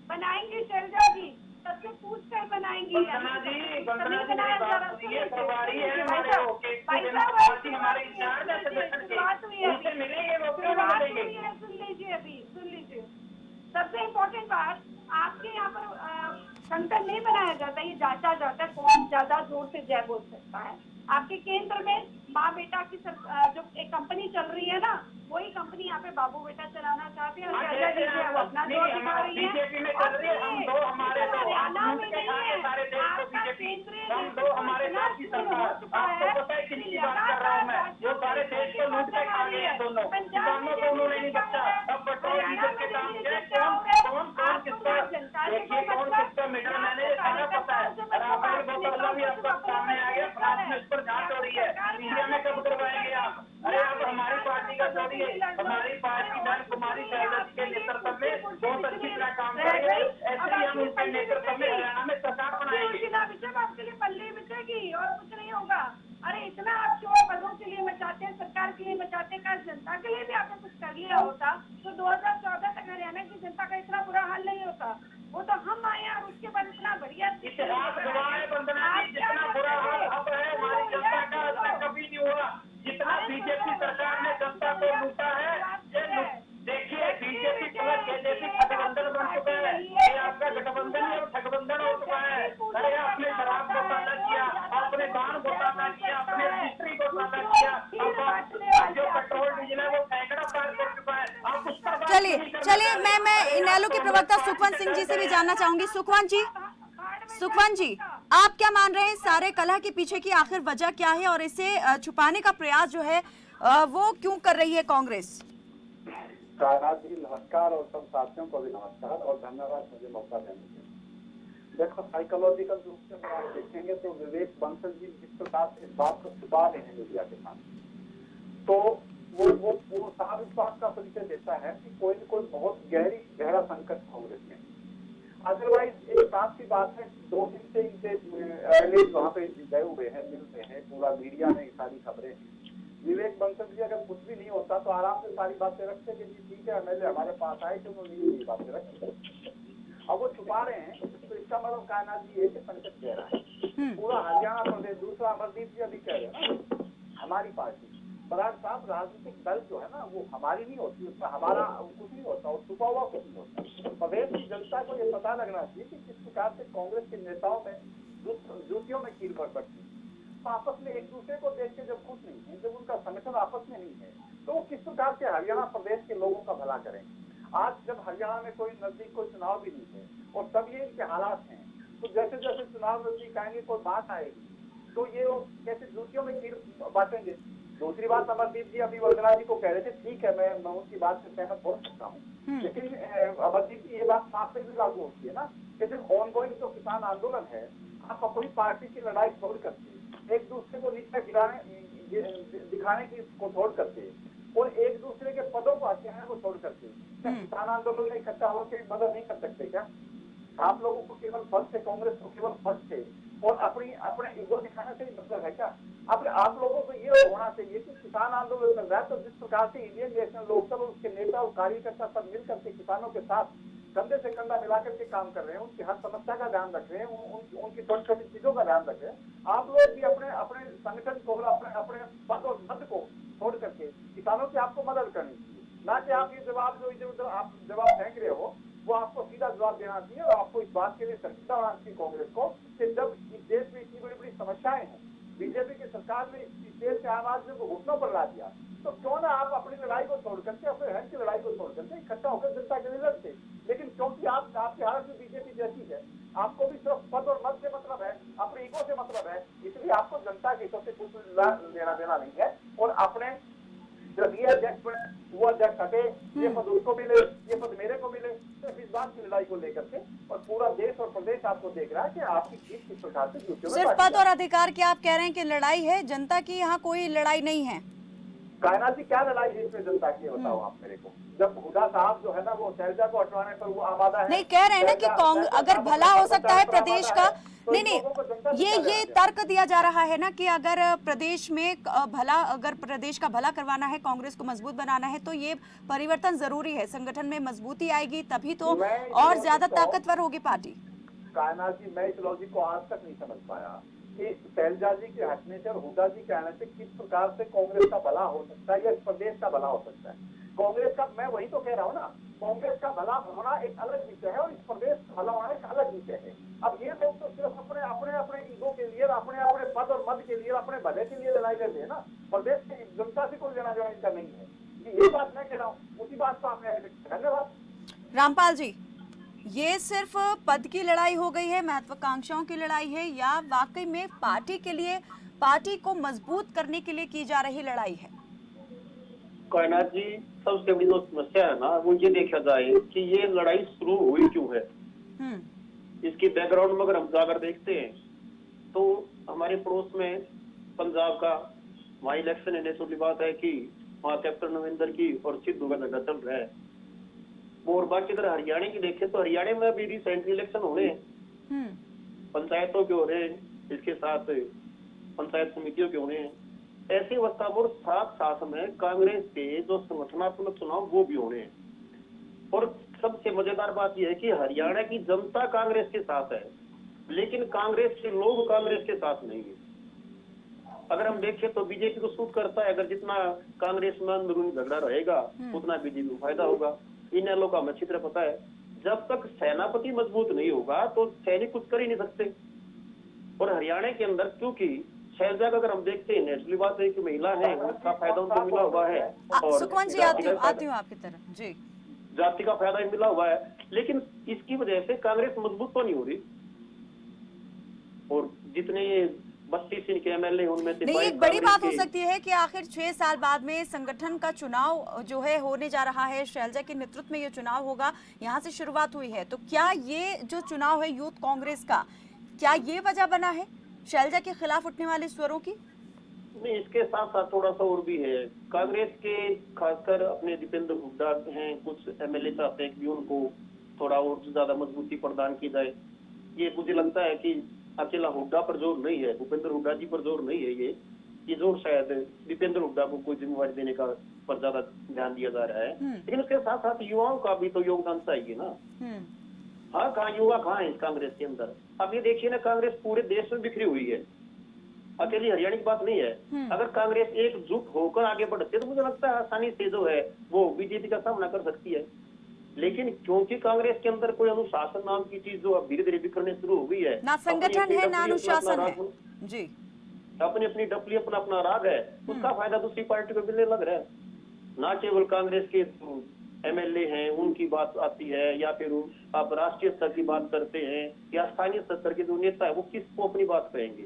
बनाएंगे शैलजा जी, सबसे पूछ कर बनाएंगी। सुन लीजिए अभी, सुन लीजिए, सबसे इम्पोर्टेंट बात, आपके यहाँ पर संगठन नहीं बनाया जाता, ये जांचा जाता है कौन ज्यादा जोर से जय बोल सकता है। आपके केंद्र में माँ बेटा की जो एक कंपनी चल रही है ना, वही कंपनी यहाँ पे बाबू बेटा चलाना चाहते हैं, अपना जोर दिखा रही है। हरियाणा में नहीं है, आपका केंद्रीय हमारी पार्टी बहन कुमारी शैलजा के नेतृत्व में बहुत अच्छी तरह काम कर रही है, ऐसे ही हम उनके नेतृत्व में हरियाणा में सरकार बनाएंगे। आपके लिए पल्ली बिछेगी और कुछ नहीं होगा। अरे इतना आप शोर पदों के लिए मचाते हैं, सरकार के लिए मचाते हैं, जनता के लिए भी आपने कुछ कर लिया होता तो 2014 तक हरियाणा की जनता का इतना बुरा हाल नहीं होता। वो तो हम आए और उसके बाद इतना बढ़िया इतिहास गवाह है वंदना जी, जितना बुरा हाल अब है हमारी जनता का कभी नहीं हुआ। जितना बीजेपी सरकार ने जनता को लूटा है, देखिए बीजेपी प्लस जेजेपी गठबंधन बन चुका है, ये आपका गठबंधन ही अब ठगबंधन हो चुका है। अरे आपने शराब घोटाला किया, आपने दान घोटाला किया, आपने रजिस्ट्री घोटाला किया, अब जो पेट्रोल डीजल है वो सैकड़ा पार कर चुका है। आप उस पर चलिए मैं इनेलो के प्रवक्ता सुखवंत सिंह जी से भी जानना चाहूंगी। सुखवंत जी, आप क्या मान रहे हैं, सारे कलह के पीछे की आखिर वजह क्या है और इसे छुपाने का प्रयास जो है वो क्यों कर रही है कांग्रेस? कायनात जी नमस्कार, और सब साथियों को भी नमस्कार और धन्यवाद मुझे मौका देने के लिए। देखो, साइकोलॉजिकल रूप से आप देखेंगे तो विवेक बंसल जी जिस प्रकार से इस बात को छुपा रहे हैं मीडिया के सामने, तो वो साफ इस बात का परिचय देता है कि कोई न कोई बहुत गहरा संकट कांग्रेस में। अदरवाइज एक साफ सी बात है, 2 दिन से इनसे वहाँ पे गए हुए हैं, मिलते हैं, पूरा मीडिया में सारी खबरें हैं। विवेक बंसल जी अगर कुछ भी नहीं होता तो आराम से सारी बातें रखते कि जी ठीक है, एमएलए हमारे पास आए तो उन्होंने ये बातें रखी। अब वो छुपा रहे हैं तो इसका मतलब कायनात जी एक संकट कह रहा है पूरा हरियाणा प्रदेश। दूसरा अमरदीप जी अभी कह रहे हैं ना, हमारी पार्टी बराड़ साहब, राजनीतिक दल जो है ना वो हमारी नहीं होती, उसमें हमारा कुछ नहीं होता और छुपा हुआ कुछ नहीं होता। प्रदेश की जनता को ये पता लगना चाहिए कि किस प्रकार से कांग्रेस के नेताओं में जूतियों में कील भर पड़ती है। तो आपस में एक दूसरे को देख के जब खुश नहीं है, जब उनका संगठन आपस में नहीं है, तो वो किस प्रकार से हरियाणा प्रदेश के लोगों का भला करेंगे। आज जब हरियाणा में कोई नजदीक कोई चुनाव भी नहीं है और तब ये इनके हालात हैं, तो जैसे जैसे चुनाव नजदीक आएंगे कोई बात आएगी तो ये वो कैसे जूतियों में कील बांटेंगे। दूसरी बात अमरदीप जी अभी वंदना जी को कह रहे थे, ठीक है मैं उनकी बात से सहमत हो सकता हूँ, लेकिन अमरदीप जी ये बात साफ से भी लागू होती है ना कि सिर्फ ऑनगोइंग जो किसान आंदोलन है, आप अपनी पार्टी की लड़ाई छोड़ करके एक दूसरे को नीचे दिखाने की को छोड़ करके और एक दूसरे के पदों को हथियाने को छोड़ करके किसान आंदोलन में इकट्ठा होकर मदद नहीं कर सकते क्या? आप लोगों को केवल फर्ज से, कांग्रेस को केवल फर्ज से और अपने ईगो दिखाने से ही मतलब है क्या? अब आप लोगों को ये होना चाहिए कि किसान आंदोलन चल रहा है, तो जिस प्रकार से इंडियन नेशनल लोकदल उसके नेता और कार्यकर्ता सब मिल करके किसानों के साथ कंधे से कंधा मिला करके काम कर रहे हैं, उनकी हर समस्या का ध्यान रख रहे हैं, उनकी छोटी छोटी चीजों का ध्यान रख रहे हैं। आप लोग भी अपने अपने संगठन को, अपने पद और मत को छोड़ करके किसानों की आपको मदद करनी चाहिए, ना कि आप ये जवाब जो इधर उधर आप जवाब फेंक रहे हो वो आपको सीधा जवाब देना चाहिए। और आपको इस बात के लिए संजीदा होना चाहिए कांग्रेस को कि जब इस देश में इतनी बड़ी बड़ी समस्याएं हैं, बीजेपी की सरकार ने इस देश के आम आदमी को घुटनों पर ला दिया, तो क्यों ना आप अपनी लड़ाई को छोड़ करके, अपने हक की लड़ाई को छोड़ करके इकट्ठा होकर जनता के लिए लड़ते। लेकिन क्योंकि आपकी हालत में बीजेपी जैसी है, आपको भी सिर्फ पद और मत से मतलब है, अपने ईगो से मतलब है, इसलिए आपको जनता के हितों से कुछ लेना देना नहीं है। और अपने जब ये अध्यक्ष बने, वो अध्यक्ष हटे, ये पद उसको मिले, ये पद मेरे को मिले, सिर्फ इस बात की लड़ाई को लेकर के, और पूरा देश और प्रदेश आपको देख रहा है कि आपकी जीत किस प्रकार से ड्यूटियों में सिर्फ बांटी पद जा और रही है। अधिकार की आप कह रहे हैं कि लड़ाई है, जनता की यहाँ कोई लड़ाई नहीं है। कायनात जी क्या लड़ाई है इसमें जनता की, बताओ आप मेरे को। जब हुडा साहब जो है ना वो शैलजा को हटवाने पर वो आमादा है, नहीं, कह रहे हैं ना कि कांग्रेस अगर भला हो सकता है प्रदेश का, तो नहीं ये तर्क दिया जा रहा है ना कि अगर प्रदेश में भला, अगर प्रदेश का भला करवाना है, कांग्रेस को मजबूत बनाना है, तो ये परिवर्तन जरूरी है, संगठन में मजबूती आएगी तभी तो और ज्यादा ताकतवर होगी पार्टी। कायनात जी, मैं इस लॉजिक को आज तक नहीं समझ पाया कि शैलजा जी के हटने से और हुडा जी के आने से किस प्रकार से कांग्रेस का भला हो सकता है या इस प्रदेश का भला हो सकता है। कांग्रेस का, मैं वही तो कह रहा हूँ ना, कांग्रेस का भला होना एक अलग विषय है और इस प्रदेश का भला होना एक अलग विषय है। अब ये लोग तो सिर्फ अपने अपने अपने ईगो के लिए, अपने अपने पद और मत के लिए, अपने भले के लिए लड़ाई लड़ते हैं ना, प्रदेश की जनता से कोई लेना देना इनका नहीं है। ये बात मैं कह रहा हूँ, उसी बात को आपने। धन्यवाद रामपाल जी, ये सिर्फ पद की लड़ाई हो गई है, महत्वाकांक्षाओं की लड़ाई है, या वाकई में पार्टी के लिए, पार्टी को मजबूत करने के लिए की जा रही लड़ाई है? कायनात जी, सबसे बड़ी जो समस्या है ना वो ये देखा जाए कि ये लड़ाई शुरू हुई क्यों है। इसकी बैकग्राउंड में अगर हम जाकर देखते हैं तो हमारे पड़ोस में पंजाब का वहाँ इलेक्शन है, नेचुरली बात है कि वहाँ कैप्टन नविंदर की और सिद्धू का झगड़ा चल रहा है। और बाकी अगर हरियाणा की देखें तो हरियाणा में अभी रिसेंटली इलेक्शन हो रहे हैं, पंचायतों के हो रहे हैं, इसके साथ पंचायत समितियों के हो रहे हैं। ऐसी अवस्था में साथ साथ में कांग्रेस के जो संगठनात्मक चुनाव वो भी हो रहे हैं। और सबसे मजेदार बात यह है कि हरियाणा की जनता कांग्रेस के साथ है, लेकिन कांग्रेस के लोग कांग्रेस के साथ नहीं है। अगर हम देखें तो बीजेपी को सूट करता है, अगर जितना कांग्रेस में अंदरूनी झगड़ा रहेगा उतना बीजेपी को फायदा होगा। इन लोगों का हमें अच्छी तरह पता है, जब तक सेनापति मजबूत नहीं होगा तो सैनिक कुछ कर ही नहीं सकते। और हरियाणा के अंदर क्योंकि शैलजा का अगर हम देखते हैं, नेचुरली बात है कि महिला है, उसका फायदा उनको मिला हुआ है, और सुखवंत जी आती हूँ आपकी तरफ जी। जाति का फायदा मिला हुआ है, लेकिन इसकी वजह से कांग्रेस मजबूत तो नहीं हो रही। और जितने 32 इनके एमएलए उनमें से नहीं, एक बड़ी बात हो सकती है कि आखिर 6 साल बाद में संगठन का चुनाव जो है होने जा रहा है, शैलजा के नेतृत्व में ये चुनाव होगा, यहाँ से शुरुआत हुई है, तो क्या ये जो चुनाव है यूथ कांग्रेस का, क्या ये वजह बना है शैलजा के खिलाफ उठने वाले स्वरों की? नहीं, इसके साथ साथ थोड़ा सा और भी है। कांग्रेस के खासकर अपने दीपेंद्र हुड्डा हैं, कुछ एमएलए चाहते हैं कि उनको थोड़ा और ज्यादा मजबूती प्रदान की जाए। ये मुझे लगता है कि अकेला हुड्डा पर जोर नहीं है, भूपेंद्र हुड्डा जी पर जोर नहीं है, ये जोर शायद दीपेंद्र हुड्डा को कोई जिम्मेवारी देने का पर ज्यादा ध्यान दिया जा रहा है। लेकिन उसके साथ साथ युवाओं का भी तो योगदान चाहिए ना। हाँ, कहाँ युवा कहाँ है इस कांग्रेस के अंदर? अब ये देखिए ना, कांग्रेस पूरे देश में बिखरी हुई है, अकेली हरियाणा की बात नहीं है। अगर कांग्रेस एकजुट होकर आगे बढ़ती है तो मुझे लगता है आसानी से जो है वो बीजेपी का सामना कर सकती है। लेकिन क्योंकि कांग्रेस के अंदर कोई अनुशासन नाम की चीज जो अब धीरे धीरे बिखरने शुरू हो गई है, ना संगठन है ना अनुशासन है जी, अपनी अपनी डपली अपना अपना राग है, उसका फायदा दूसरी पार्टी को मिलने लग रहा है। ना केवल कांग्रेस के एमएलए हैं उनकी बात आती है, या फिर आप राष्ट्रीय स्तर की बात करते हैं, या स्थानीय स्तर के जो नेता है वो किसको अपनी बात कहेंगे।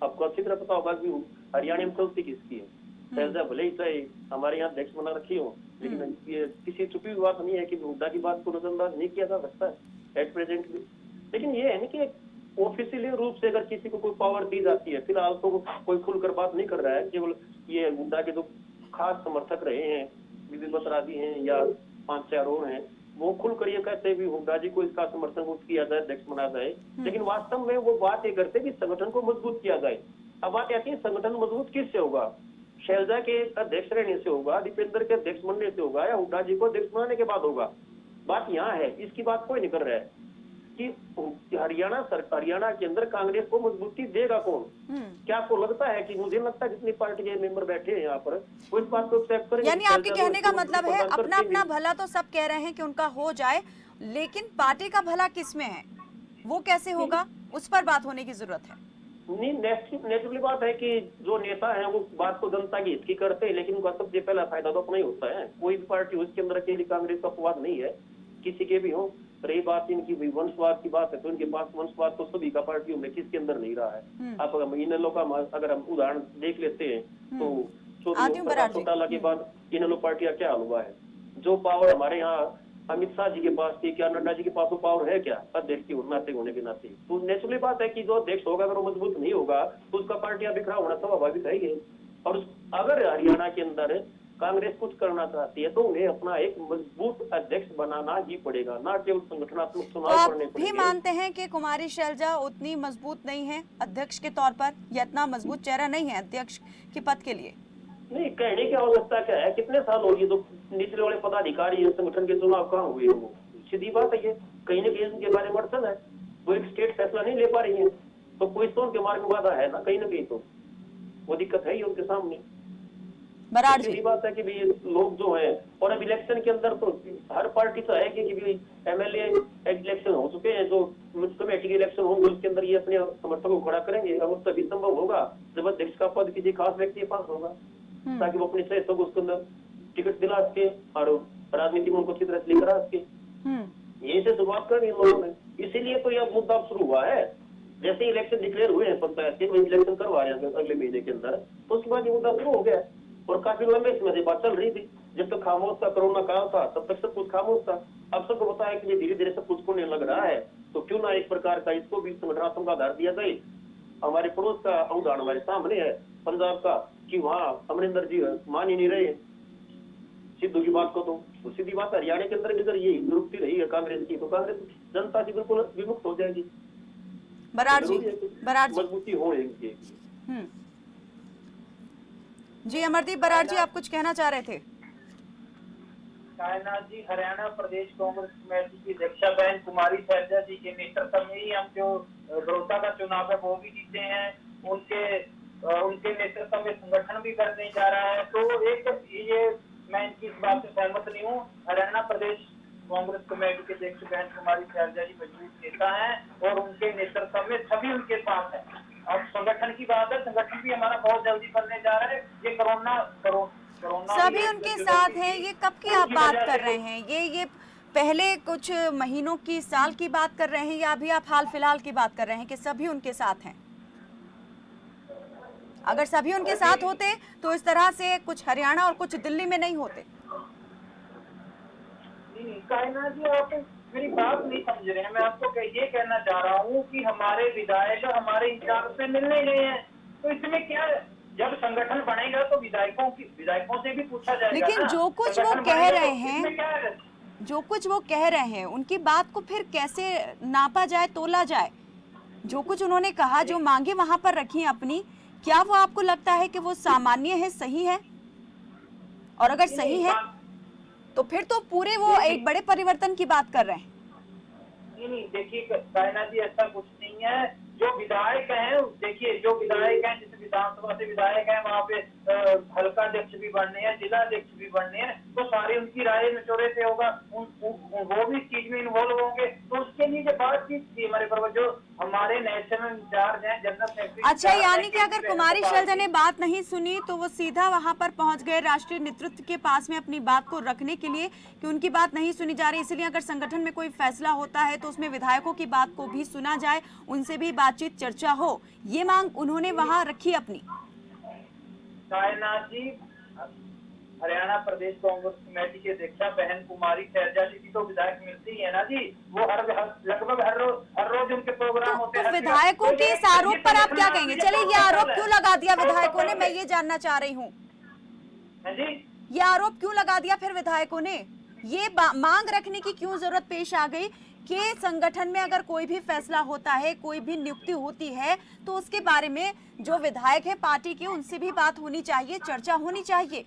आपको अच्छी तरह पता होगा कि हरियाणा में चलती किसकी है। शैलजा भले ही चाहे हमारे यहाँ अध्यक्ष बना रखी हो, लेकिन ये किसी छुपी हुई बात नहीं है कि हुड्डा की बात को नजरअंदाज नहीं किया जा सकता है एट प्रेजेंट भी। लेकिन ये है ना कि ऑफिशियली रूप से अगर किसी को कोई पावर दी जाती है, फिलहाल तो कोई खुलकर बात नहीं कर रहा है, केवल ये हुड्डा के जो खास समर्थक रहे हैं, विजय बसराजी हैं या 5-4 और हैं, वो खुलकर ये कहते भी हुड्डा जी को इसका समर्थन किया जाए, अध्यक्ष बनाया जाए। लेकिन वास्तव में वो बात ये करते कि संगठन को मजबूत किया जाए, अब बात आती है संगठन मजबूत किससे होगा? शैलजा के अध्यक्ष रहने से होगा, दीपेंद्र के अध्यक्ष बनने से होगा, या हुड्डा जी को अध्यक्ष बनाने के बाद होगा? बात यहाँ है, इसकी बात कोई नहीं कर रहा है कि हरियाणा के अंदर कांग्रेस को मजबूती देगा कौन? क्या आपको लगता है कि, मुझे लगता है जितनी पार्टी के मेंबर बैठे हैं यहाँ पर वो इस बात को एक्सेप्ट करेंगे? यानी आपके कहने का मतलब है अपना अपना भला तो सब कह रहे हैं कि उनका हो जाए, लेकिन पार्टी का भला किस में है, वो कैसे होगा, उस पर बात होने की जरूरत है। नहीं, नेचुरली बात है कि जो नेता है वो बात को जनता की हित की करते हैं, लेकिन उनका सबसे पहला फायदा तो अपना ही होता है। कोई भी पार्टी उसके अंदर अकेली कांग्रेस का अपवाद नहीं है, किसी के भी हो। रही बात इनकी वंशवाद की बात है तो इनके पास वंशवाद तो सभी का पार्टियों में किसके अंदर नहीं रहा है। आप अगर इनेलो का अगर हम उदाहरण देख लेते हैं तो चौटाला के बाद इनेलो पार्टी का क्या हाल हुआ है? जो पावर हमारे यहाँ अमित शाह जी के पास थी, क्या नड्डा जी के पास वो पावर है क्या अध्यक्ष की नाते होने के नाते? तो नेचुरली बात है कि जो अध्यक्ष होगा अगर वो मजबूत नहीं होगा तो उसका पार्टियां बिखरा होना स्वाभाविक है ही। और अगर हरियाणा के अंदर कांग्रेस कुछ करना चाहती है तो उन्हें अपना एक मजबूत अध्यक्ष बनाना ही पड़ेगा, ना केवल संगठनात्मक चुनाव करने पड़ेंगे। भी मानते हैं कि कुमारी शैलजा उतनी मजबूत नहीं है अध्यक्ष के तौर पर, या इतना मजबूत चेहरा नहीं है अध्यक्ष के पद के लिए? नहीं, कहने की आवश्यकता क्या है? कितने साल हो गए तो निचले वाले पदाधिकारी संगठन के चुनाव कहाँ हुए? वो सीधी बात है, ये कहीं न कहीं उनके बारे में अड़चन है, वो एक स्टेट फैसला नहीं ले पा रही है, तो कोई तो उनके मार्ग में बाधा है ना कहीं न कहीं, तो वो दिक्कत है ही उनके सामने। बराड़ जी, बात है कि भी लोग जो है, और अब इलेक्शन के अंदर तो हर पार्टी तो है कि भी एमएलए इलेक्शन हो चुके हैं, जो कमेटी के इलेक्शन होंगे उसके अंदर ये अपने समर्थकों को खड़ा करेंगे। अब तभी संभव होगा जब अध्यक्ष का पद किसी खास व्यक्ति के पास होगा, ताकि वो अपने सहयोग उसके अंदर टिकट दिला सके और राजनीति में उनको अच्छी तरह से लेकर आ सके। यही से शुरुआत कर इन लोगों ने, इसीलिए तो यह मुद्दा शुरू हुआ है। जैसे इलेक्शन डिक्लेयर हुए हैं पंचायत के, इलेक्शन करवा रहे हैं अगले महीने के अंदर, तो उसके बाद ये मुद्दा शुरू हो गया और काफी लंबे समय से बात चल रही थी। जब तक खामोश था, कोरोना काल था, तब तक सब कुछ खामोश था। अब सबको पता है कि ये धीरे धीरे सब कुछ होने लग रहा है, तो क्यों ना एक प्रकार का इसको भी संगठनात्मक आधार दिया जाए। हमारे पड़ोस का उदाहरण हमारे सामने है पंजाब का, कि वहाँ अमरिंदर जी मान ही नहीं रहे सिद्धू की बात को, तो सीधी बात हरियाणा के अंदर अगर ये नियुक्ति रही है कांग्रेस की, तो कांग्रेस जनता से बिल्कुल विमुक्त हो जाएगी। बराड़ जी, मजबूती हो इनकी। जी अमरदीप बराड़ जी, आप कुछ कहना चाह रहे थे? कायनाथ जी, हरियाणा प्रदेश कांग्रेस कमेटी की अध्यक्षा बहन कुमारी शैलजा जी के नेतृत्व में ही हम जो बड़ौदा का चुनाव है वो भी जीते हैं। उनके नेतृत्व में संगठन भी करने जा रहा है, तो एक ये मैं इनकी इस बात से सहमत नहीं हूँ। हरियाणा प्रदेश कांग्रेस कमेटी के अध्यक्ष बहन कुमारी शैलजा जी मजबूत नेता है और उनके नेतृत्व में सभी उनके साथ है। अब संगठन की बात है, संगठन भी हमारा बहुत जल्दी बनने जा रहा है। ये कोरोना सभी उनके साथ हैं, ये कब की आप बात कर रहे हैं? ये पहले कुछ महीनों की, साल की बात कर रहे हैं, या अभी आप हाल फिलहाल की बात कर रहे हैं कि सभी उनके साथ हैं? अगर सभी उनके साथ होते तो इस तरह से कुछ हरियाणा और कुछ दिल्ली में नहीं होते। कायनाथ जी, आप मेरी बात नहीं समझ रहे हैं। मैं आपको ये कहना चाह रहा हूँ कि हमारे विधायक हमारे इंचार्ज से मिलने गए हैं, तो इसमें क्या, जब संगठन बनेगा तो विधायकों से भी पूछा जाएगा। लेकिन जो कुछ वो कह रहे हैं, जो कुछ वो कह रहे हैं, उनकी बात को फिर कैसे नापा जाए, तोला जाए? जो कुछ उन्होंने कहा, जो मांगे वहां पर रखी अपनी, क्या वो आपको लगता है कि वो सामान्य है, सही है? और अगर सही है तो फिर तो पूरे वो एक बड़े परिवर्तन की बात कर रहे हैं। नहीं, देखिए कायनाथ जी, ऐसा कुछ नहीं है। जो विधायक हैं, देखिए जो विधायक हैं, जैसे विधानसभा से विधायक हैं, वहाँ पे हल्का अध्यक्ष भी बनने हैं, जिला अध्यक्ष भी बनने हैं, तो सारी उनकी राय मशवरे से होगा। वो भी इस चीज में इन्वॉल्व होंगे, तो उसके लिए जो बातचीत थी हमारे पर, जो हमारे नेशनल इंचार्ज हैं, जनरल सेक्रेटरी। अच्छा, यानी कि अगर कुमारी शैलजा ने बात नहीं सुनी तो वो सीधा वहां पर पहुंच गए राष्ट्रीय नेतृत्व के पास में अपनी बात को रखने के लिए कि उनकी बात नहीं सुनी जा रही, इसलिए अगर संगठन में कोई फैसला होता है तो उसमें विधायकों की बात को भी सुना जाए, उनसे भी बातचीत चर्चा हो, ये मांग उन्होंने वहां रखी अपनी। कायनाथ जी, हरियाणा प्रदेश कांग्रेस कमेटी के अध्यक्षा बहन कुमारी शैलजा जी की तो विधायक मिलती है ना जी, वो लगभग हर रोज उनके प्रोग्राम होते हैं। तो विधायकों के इस आरोप पर आप क्या कहेंगे? चलिए, ये आरोप क्यों लगा दिया विधायकों ने, मैं ये जानना चाह रही हूँ। ये आरोप क्यों लगा दिया फिर विधायकों ने? ये मांग रखने की क्यों जरूरत पेश आ गई कि संगठन में अगर कोई भी फैसला होता है, कोई भी नियुक्ति होती है, तो उसके बारे में जो विधायक है पार्टी के, उनसे भी बात होनी चाहिए, चर्चा होनी चाहिए।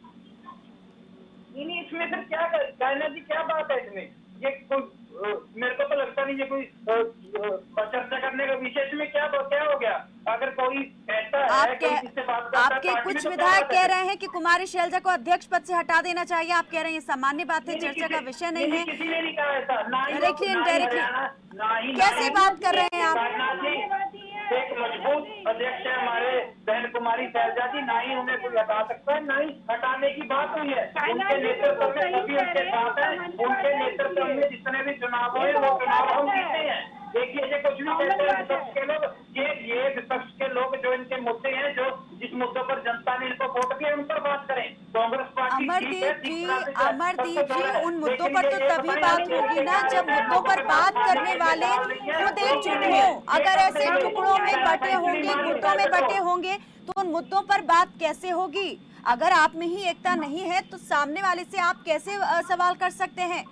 नहीं, इसमें फिर क्या कहना जी, क्या बात है इसमें? ये कोई मेरे को तो लगता नहीं ये कोई चर्चा करने का विषय में क्या हो गया? अगर कोई कहता है किसी से बात करता है, आपके कुछ विधायक कह रहे हैं कि कुमारी शैलजा को अध्यक्ष पद से हटा देना चाहिए। आप कह रहे हैं ये सामान्य बात है, चर्चा का विषय नहीं है। किसी ने नहीं कहा ऐसा। डायरेक्टली इनडायरेक्टली कैसे बात कर रहे हैं आप? एक मजबूत अध्यक्ष है हमारे बहन कुमारी शैलजा जी, ना ही उन्हें कोई हटा सकता है, ना ही हटाने की बात हुई है। उनके नेतृत्व में सभी उनके साथ है। उनके नेतृत्व में जितने भी चुनाव हुए वो चुनाव हम जीते हैं। देखिए, ये कुछ भी कहते हैं विपक्ष के लोग, ये विपक्ष के लोग जो इनके मुद्दे हैं, जो जिस मुद्दों पर जनता ने इनको वोट दिया, उन पर बात करें। कांग्रेस पार्टी अमरदीप जी, उन मुद्दों पर तो तभी बात होगी ना जब मुद्दों पर बात करने वाले खुद एकजुट हो। अगर ऐसे टुकड़ों में बटे होंगे, गुटों में बटे होंगे, तो उन मुद्दों पर बात कैसे होगी? अगर आप में ही एकता नहीं है तो सामने वाले से आप कैसे सवाल कर सकते हैं?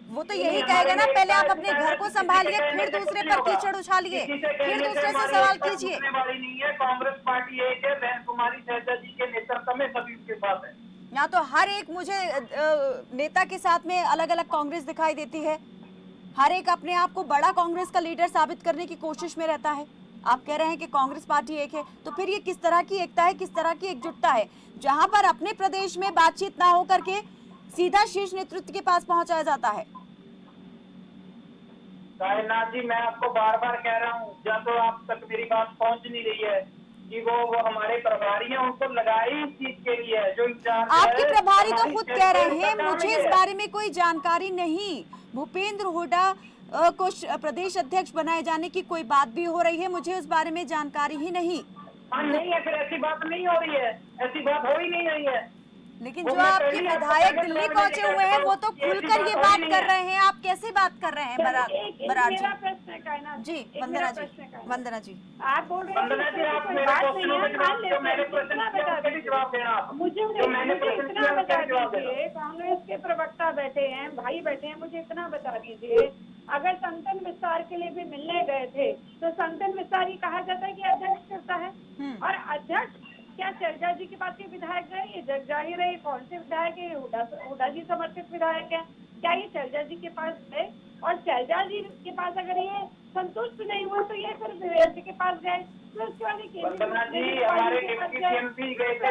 वो तो यही कहेगा ना, पहले आप अपने घर को संभालिए, फिर दूसरे पर कीचड़ उछालिए, फिर दूसरे से सवाल कीजिए। कांग्रेस पार्टी एक है, बहन कुमारी शैलजा जी के नेतृत्व में सभी के साथ है। यहाँ तो हर एक मुझे नेता के साथ में अलग अलग कांग्रेस दिखाई देती है। हर एक अपने आप को बड़ा कांग्रेस का लीडर साबित करने की कोशिश में रहता है। आप कह रहे हैं कि कांग्रेस पार्टी एक है, तो फिर ये किस तरह की एकता है, किस तरह की एकजुटता है, जहां पर अपने प्रदेश में बातचीत ना हो करके सीधा शीर्ष नेतृत्व के पास पहुंचाया जाता है? कायनाथ जी, मैं आपको बार बार कह रहा हूँ, जब तो आप तक मेरी बात पहुंच नहीं रही है कि वो हमारे प्रभारी हैं, उनको लगाई इस चीज के लिए जो इंचार्ज है। आपके प्रभारी तो खुद कह रहे हैं मुझे इस बारे में कोई जानकारी नहीं। भूपेंद्र हुड्डा को प्रदेश अध्यक्ष बनाए जाने की कोई बात भी हो रही है, मुझे उस बारे में जानकारी ही नहीं। हाँ, नहीं है, फिर ऐसी बात नहीं हो रही है, ऐसी बात हो ही नहीं रही है। लेकिन जो आपके विधायक दिल्ली पहुंचे हुए हैं वो तो खुलकर ये बात कर रहे हैं, आप कैसे बात कर रहे हैं बराड़ जी? प्रश्न है कायनाथ जी, वंदना जी, आप बोल रहे हैं वंदना जी, आप मेरे क्वेश्चनों के जवाब देना। मुझे इतना बता दीजिए, कांग्रेस के प्रवक्ता बैठे हैं, भाई बैठे हैं, मुझे इतना बता दीजिए, अगर संतन विस्तार के लिए भी मिलने गए थे तो संतन विस्तार ही कहा जाता है कि अध्यक्ष करता है, और अध्यक्ष क्या शैलजा जी के पास ये विधायक गए? ये जग जाहिर है, कौन से विधायक है? हुड्डा जी समर्थित विधायक है। क्या ये शैलजा जी के पास गए? और शैलजा जी के पास अगर ये संतुष्ट नहीं हुए तो ये फिर विवेक जी के पास गए, फिर उसके बाद वंदना जी हमारे डिप्टी सीएम भी गए थे,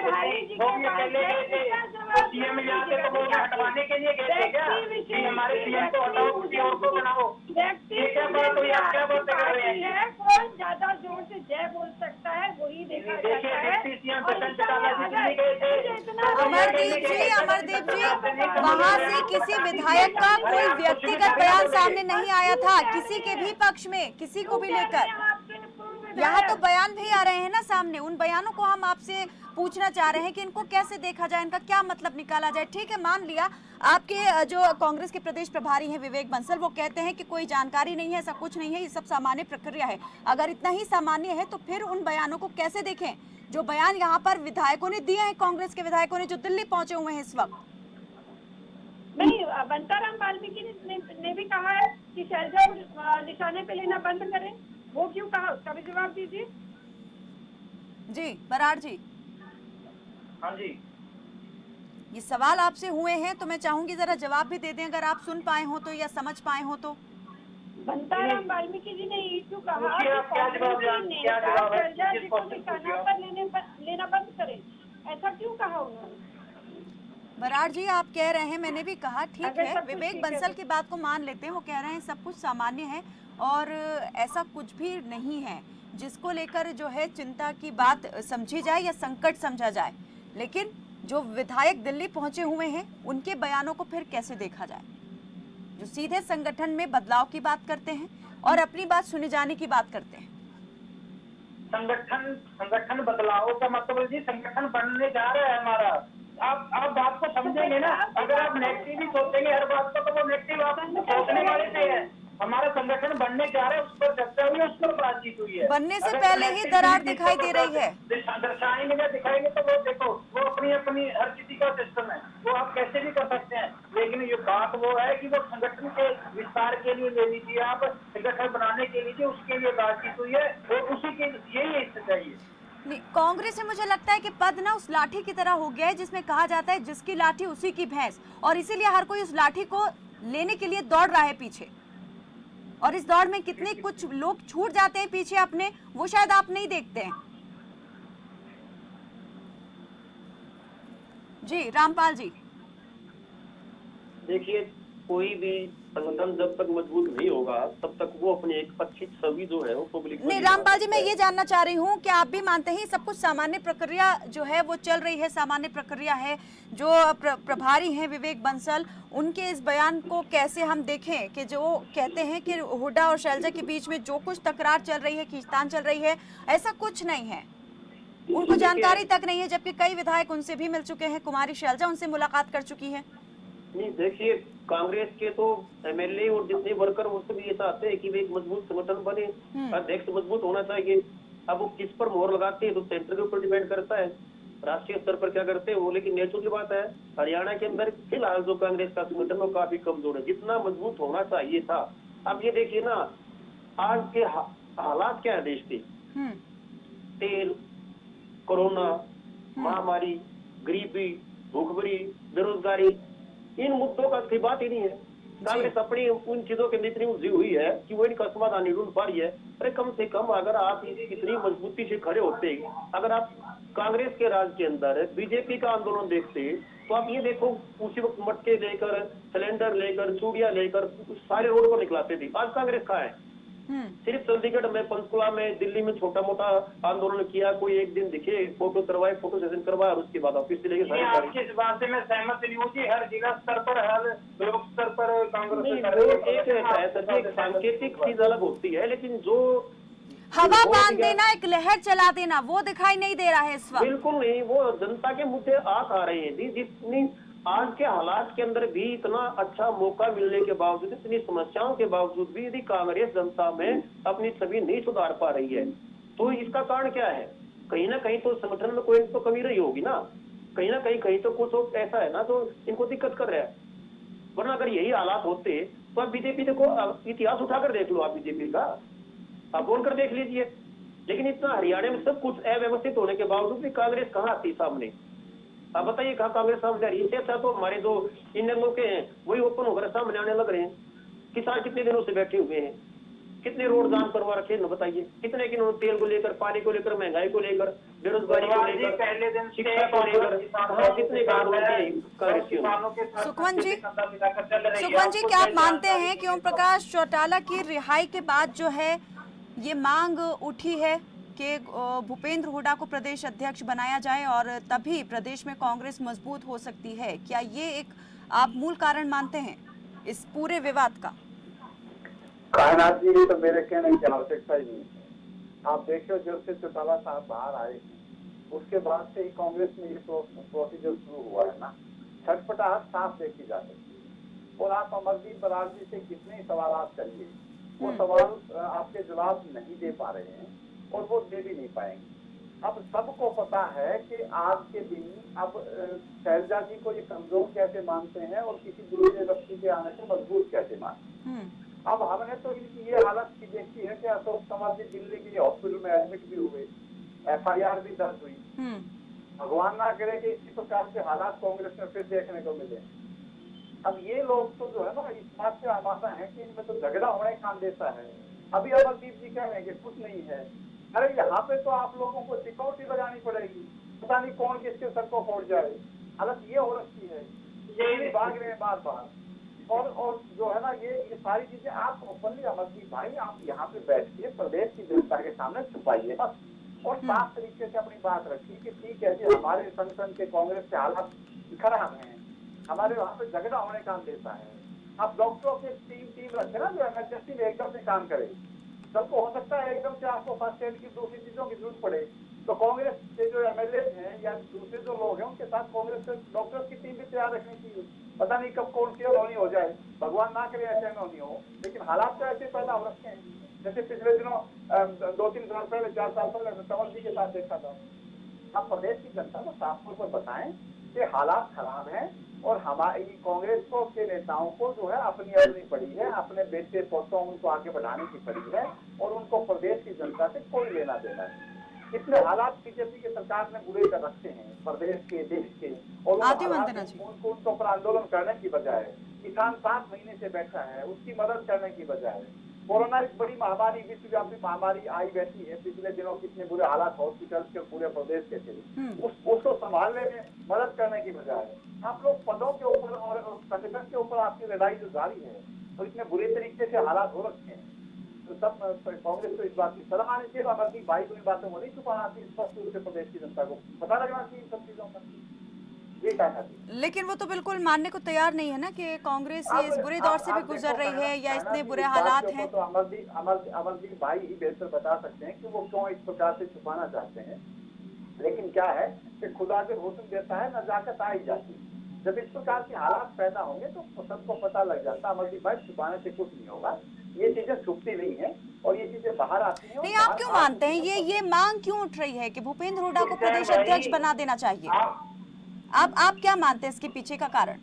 वो भी अकेले गए थे, तो सीएम यहाँ से तो वो हटवाने के लिए गए थे क्या कि हमारे सीएम को हटाओ, किसी और को बनाओ? ये क्या बात हुई? आप क्या बात कर रहे हैं? कौन ज्यादा जोर से जय बोल सकता है वही देखा जाता है। डिप्टी सीएम सचिन चौटाला जी भी गए थे। अमरदीप जी, वहाँ से किसी विधायक का कोई व्यक्तिगत बयान सामने नहीं आया था, किसी के भी पक्ष में, किसी को भी लेकर। यहाँ तो बयान भी आ रहे हैं ना सामने, उन बयानों को हम आपसे पूछना चाह रहे हैं कि इनको कैसे देखा जाए, इनका क्या मतलब निकाला जाए। ठीक है, मान लिया आपके जो कांग्रेस के प्रदेश प्रभारी हैं विवेक बंसल, वो कहते हैं कि कोई जानकारी नहीं है, ऐसा कुछ नहीं है, ये सब सामान्य प्रक्रिया है। अगर इतना ही सामान्य है तो फिर उन बयानों को कैसे देखें जो बयान यहाँ पर विधायकों ने दिए हैं, कांग्रेस के विधायकों ने जो दिल्ली पहुंचे हुए हैं इस वक्त? नहीं, बंताराम वाल्मीकि ने भी कहा है कि शैलजा निशाने पे लेना बंद करें, वो क्यों कहा, उसका भी जवाब दीजिए। जी बराड़ जी। हाँ जी, ये सवाल आपसे हुए हैं तो मैं चाहूंगी जरा जवाब भी दे दें, अगर आप सुन पाए हो तो या समझ पाए हो तो। बंताराम वाल्मीकि जी ने ये क्यों कहा क्या जवाब है? शैलजा जी को निशाना पर लेना बंद करें, ऐसा क्यों कहा उन्होंने? बराड़ जी, आप कह रहे हैं, मैंने भी कहा, ठीक है, विवेक बंसल की बात को मान लेते हैं, वो कह रहे हैं सब कुछ सामान्य है और ऐसा कुछ भी नहीं है जिसको लेकर जो है चिंता की बात समझी जाए या संकट समझा जाए। लेकिन जो विधायक दिल्ली पहुंचे हुए हैं उनके बयानों को फिर कैसे देखा जाए, जो सीधे संगठन में बदलाव की बात करते हैं और अपनी बात सुने जाने की बात करते हैं। संगठन बदलाव का मतलब जी संगठन बनने जा रहा है हमारा। आप बात को समझेंगे ना, अगर आप नेगेटिव ही सोचेंगे हर बात को तो वो नेगेटिव आप सोचने वाले से है। हमारा संगठन बनने जा रहा है, उस पर चर्चा हुई है, उस पर बातचीत हुई है। बनने से अगर पहले ही दरार connectivity दिखाई दे रही है। दर्शाएंगे या दिखाएंगे तो वो देखो, वो अपनी अपनी हर किसी का सिस्टम है, वो आप कैसे भी कर सकते हैं। लेकिन ये बात वो है कि वो संगठन के विस्तार के लिए ले लीजिए, आप संगठन बनाने के लिए उसके लिए बातचीत हुई है, और उसी के यही चाहिए। नहीं, कांग्रेस में मुझे लगता है कि पद ना उस लाठी की तरह हो गया है जिसमें कहा जाता है जिसकी लाठी उसी की भैंस, और इसीलिए हर कोई उस लाठी को लेने के लिए दौड़ रहा है पीछे, और इस दौड़ में कितने कुछ लोग छूट जाते हैं पीछे अपने, वो शायद आप नहीं देखते हैं। जी रामपाल जी। देखिए, कोई भी संगठन जब तक मजबूत नहीं होगा तब तक वो अपनी एक अच्छी छवि जो है वो पब्लिक नहीं रामपाल जी, मैं ये जानना चाह रही हूँ कि आप भी मानते हैं सब कुछ सामान्य प्रक्रिया जो है वो चल रही है, सामान्य प्रक्रिया है। जो प्रभारी हैं विवेक बंसल, उनके इस बयान को कैसे हम देखें कि जो कहते हैं कि हुड्डा और शैलजा के बीच में जो कुछ तकरार चल रही है, खींचतान चल रही है, ऐसा कुछ नहीं है, उनको जानकारी तक नहीं है, जबकि कई विधायक उनसे भी मिल चुके हैं, कुमारी शैलजा उनसे मुलाकात कर चुकी है। नहीं, देखिए, कांग्रेस के तो एमएलए और जितने वर्कर वो सभी ये चाहते हैं कि वे एक मजबूत संगठन बने, अध्यक्ष मजबूत होना चाहिए। अब वो किस पर मोहर लगाते हैं तो सेंटर के ऊपर डिपेंड करता है, राष्ट्रीय स्तर पर क्या करते हैं वो। लेकिन नेचुरल बात है, हरियाणा के अंदर फिलहाल जो कांग्रेस का संगठन वो काफी कमजोर है, जितना मजबूत होना चाहिए था। अब ये देखिए ना, आज के हालात क्या है देश के, तेल, कोरोना महामारी, गरीबी, भूखमरी, बेरोजगारी, इन मुद्दों का कोई बात ही नहीं है। कांग्रेस अपनी उन चीजों के इतनी उलझी हुई है कि वो इनका समाधान नहीं ढूंढ पा रही है। अरे कम से कम अगर आप इतनी मजबूती से खड़े होते, अगर आप कांग्रेस के राज के अंदर बीजेपी का आंदोलन देखते, तो आप ये देखो उसी वक्त मटके लेकर, सिलेंडर लेकर, चूड़ियां लेकर सारे रोड पर निकलाते थे। आज कांग्रेस कहाँ है? सिर्फ चंडीगढ़ में, पंचकुला में, दिल्ली में छोटा मोटा आंदोलन किया, कोई एक दिन दिखे, फोटो करवाए, फोटो सेशन करवाया, और उसके बाद ऑफिस से लेके सारी आपकी इस बात से मैं सहमत नहीं हूँ कि हर जिला स्तर पर, हर ब्लॉक स्तर पर कांग्रेस एक सांकेतिक चीज अलग होती है, लेकिन जो हवा बांध देना, एक लहर चला देना, वो दिखाई नहीं दे रहा है इस वक्त। बिल्कुल नहीं, वो जनता के मुद्दे आ रहे हैं। जितनी आज के हालात के अंदर भी इतना अच्छा मौका मिलने के बावजूद, इतनी समस्याओं के बावजूद भी यदि कांग्रेस जनता में अपनी छवि नहीं सुधार पा रही है, तो इसका कारण क्या है? कहीं ना कहीं तो संगठन में कोई तो कमी रही होगी ना, कहीं ना कहीं तो कुछ ऐसा है ना जो इनको दिक्कत कर रहा है। वरना अगर यही हालात होते तो आप बीजेपी देखो, इतिहास उठाकर देख लो, आप बीजेपी का आप बोलकर देख लीजिए। लेकिन इतना हरियाणा में सब कुछ अव्यवस्थित होने के बावजूद भी कांग्रेस कहाँ आती सामने? आप बताइए कहाँ कांग्रेस सामने आ रही है? इससे अच्छा तो हमारे जो इंडियन लोग हैं वही ओपन होकर सामने आने लग रहे हैं। किसान कितने दिनों से बैठे हुए हैं, कितने रोड जाम करवा रखे हैं, बताइए कितने कि तेल को लेकर, पानी को लेकर, महंगाई को लेकर, बेरोजगारी को लेकर, पहले दिन शिक्षा को लेकर, कितने सुखवंत जी, क्या आप मानते हैं कि ओम प्रकाश चौटाला की रिहाई के बाद जो है ये मांग उठी है कि भूपेंद्र हुड्डा को प्रदेश अध्यक्ष बनाया जाए और तभी प्रदेश में कांग्रेस मजबूत हो सकती है? क्या ये एक आप मूल कारण मानते हैं इस पूरे विवाद का? कायनात जी, तो मेरे कहने की आवश्यकता ही नहीं है। आप देखो, जब से चौटाला साहब बाहर आए उसके बाद से ही कांग्रेस में ये प्रोसीजर शुरू हुआ है ना, छटपटाहट साफ देखी जा सकती है। और आप अमरदीप बराड़ जी से कितने सवाल करिए, वो सवाल आपके जवाब नहीं दे पा रहे हैं और वो दे भी नहीं पाएंगे। अब सबको पता है कि आज के दिन अब शैलजा जी को ये कमजोर कैसे मानते हैं और किसी दूसरे व्यक्ति के आने से मजबूत कैसे मानते हैं। अब हमने तो इनकी ये हालत की देखी है कि अशोक कुमार जी दिल्ली के हॉस्पिटल में एडमिट भी हुए, FIR भी दर्ज हुई। भगवान ना करे कि इसी प्रकार के हालात कांग्रेस में फिर देखने को मिले। अब ये लोग तो जो है ना, इस बात से आमादा है कि इनमें तो झगड़ा होने का अंदेशा है। अभी अमरदीप जी कह रहे हैं कि कुछ नहीं है। अरे यहाँ पे तो आप लोगों को सिक्योरिटी लगानी पड़ेगी, पता नहीं कौन किसके सर को फोड़ जाए। हालत ये हो रखी है, ये भाग रहे हैं बार बार। और जो है ना, ये सारी चीजें आप ओपनली, अमरदीप भाई आप यहाँ पे बैठ के प्रदेश की जनता के सामने छुपाइए बस, और साफ तरीके से अपनी बात रखिए कि ठीक है जी, हमारे संगठन के कांग्रेस के हालात खराब हैं, हमारे वहाँ पे झगड़ा होने का अंदेशा है। आप डॉक्टरों की टीम रखे ना, जो एमरजेंसी में एकदम से काम करे। सबको हो सकता है एकदम से आपको फर्स्ट एड की दूसरी चीजों की जरूरत पड़े, तो कांग्रेस के जो MLA हैं या दूसरे जो लोग हैं उनके साथ कांग्रेस के डॉक्टर्स की टीम भी तैयार रखनी चाहिए। पता नहीं कब कौन सी अनहोनी हो जाए, भगवान ना करे ऐसे अनहोनी हो, लेकिन हालात तो ऐसे पैदा हो रखे हैं। जैसे पिछले दिनों 2-3 साल पहले, 4 साल पहले कंवर जी के साथ देखा था। आप प्रदेश की जनता को साफ तौर पर बताएं कि हालात खराब हैं और हमारी कांग्रेस को के नेताओं को जो है अपनी अड़नी पड़ी है, अपने बेटे पोतों उनको आगे बढ़ाने की पड़ी है और उनको प्रदेश की जनता से कोई लेना देना नहीं। इतने हालात बीजेपी की सरकार ने बुरे कर रखे हैं प्रदेश के, देश के, और उनको ऊपर आंदोलन करने की बजाय किसान 7 महीने से बैठा है, उसकी मदद करने की बजाय कोरोना एक बड़ी महामारी, विश्वव्यापी महामारी आई बैठी है। पिछले दिनों कितने बुरे हालात हॉस्पिटल के पूरे प्रदेश के थे, उसको संभालने में मदद करने की बजाय आप लोग पदों के ऊपर और संगठन के ऊपर आपकी लड़ाई जो जारी है, तो इतने बुरे तरीके से हालात हो रखे हैं। तो सब कांग्रेस को इस बात की शर्म आनी चाहिए। अगर भाई कोई बातों को नहीं छुपाना चाहिए, स्पष्ट रूप से प्रदेश की जनता को पता लगना चाहिए इन सब चीजों का। लेकिन वो तो बिल्कुल मानने को तैयार नहीं है ना कि कांग्रेस ये इस बुरे दौर से भी गुजर रही है या इतने बुरे हालात हैं। तो अमरदीप भाई ही बेहतर बता सकते हैं कि वो क्यों इस प्रकार से छुपाना चाहते हैं। लेकिन क्या है कि खुदा जो हुस्न देता है नजाकत आ ही जाती है। जब इस प्रकार के हालात पैदा होंगे तो सबको पता लग जाता है। अमरदीप भाई छुपाने से कुछ नहीं होगा, ये चीजें छुपती नहीं है और ये चीजें बाहर आती हैं। नहीं, आप क्यों मानते हैं ये मांग क्यों उठ रही है कि भूपेंद्र हुड्डा को प्रदेश अध्यक्ष बना देना चाहिए? आप क्या मानते हैं इसके पीछे का कारण?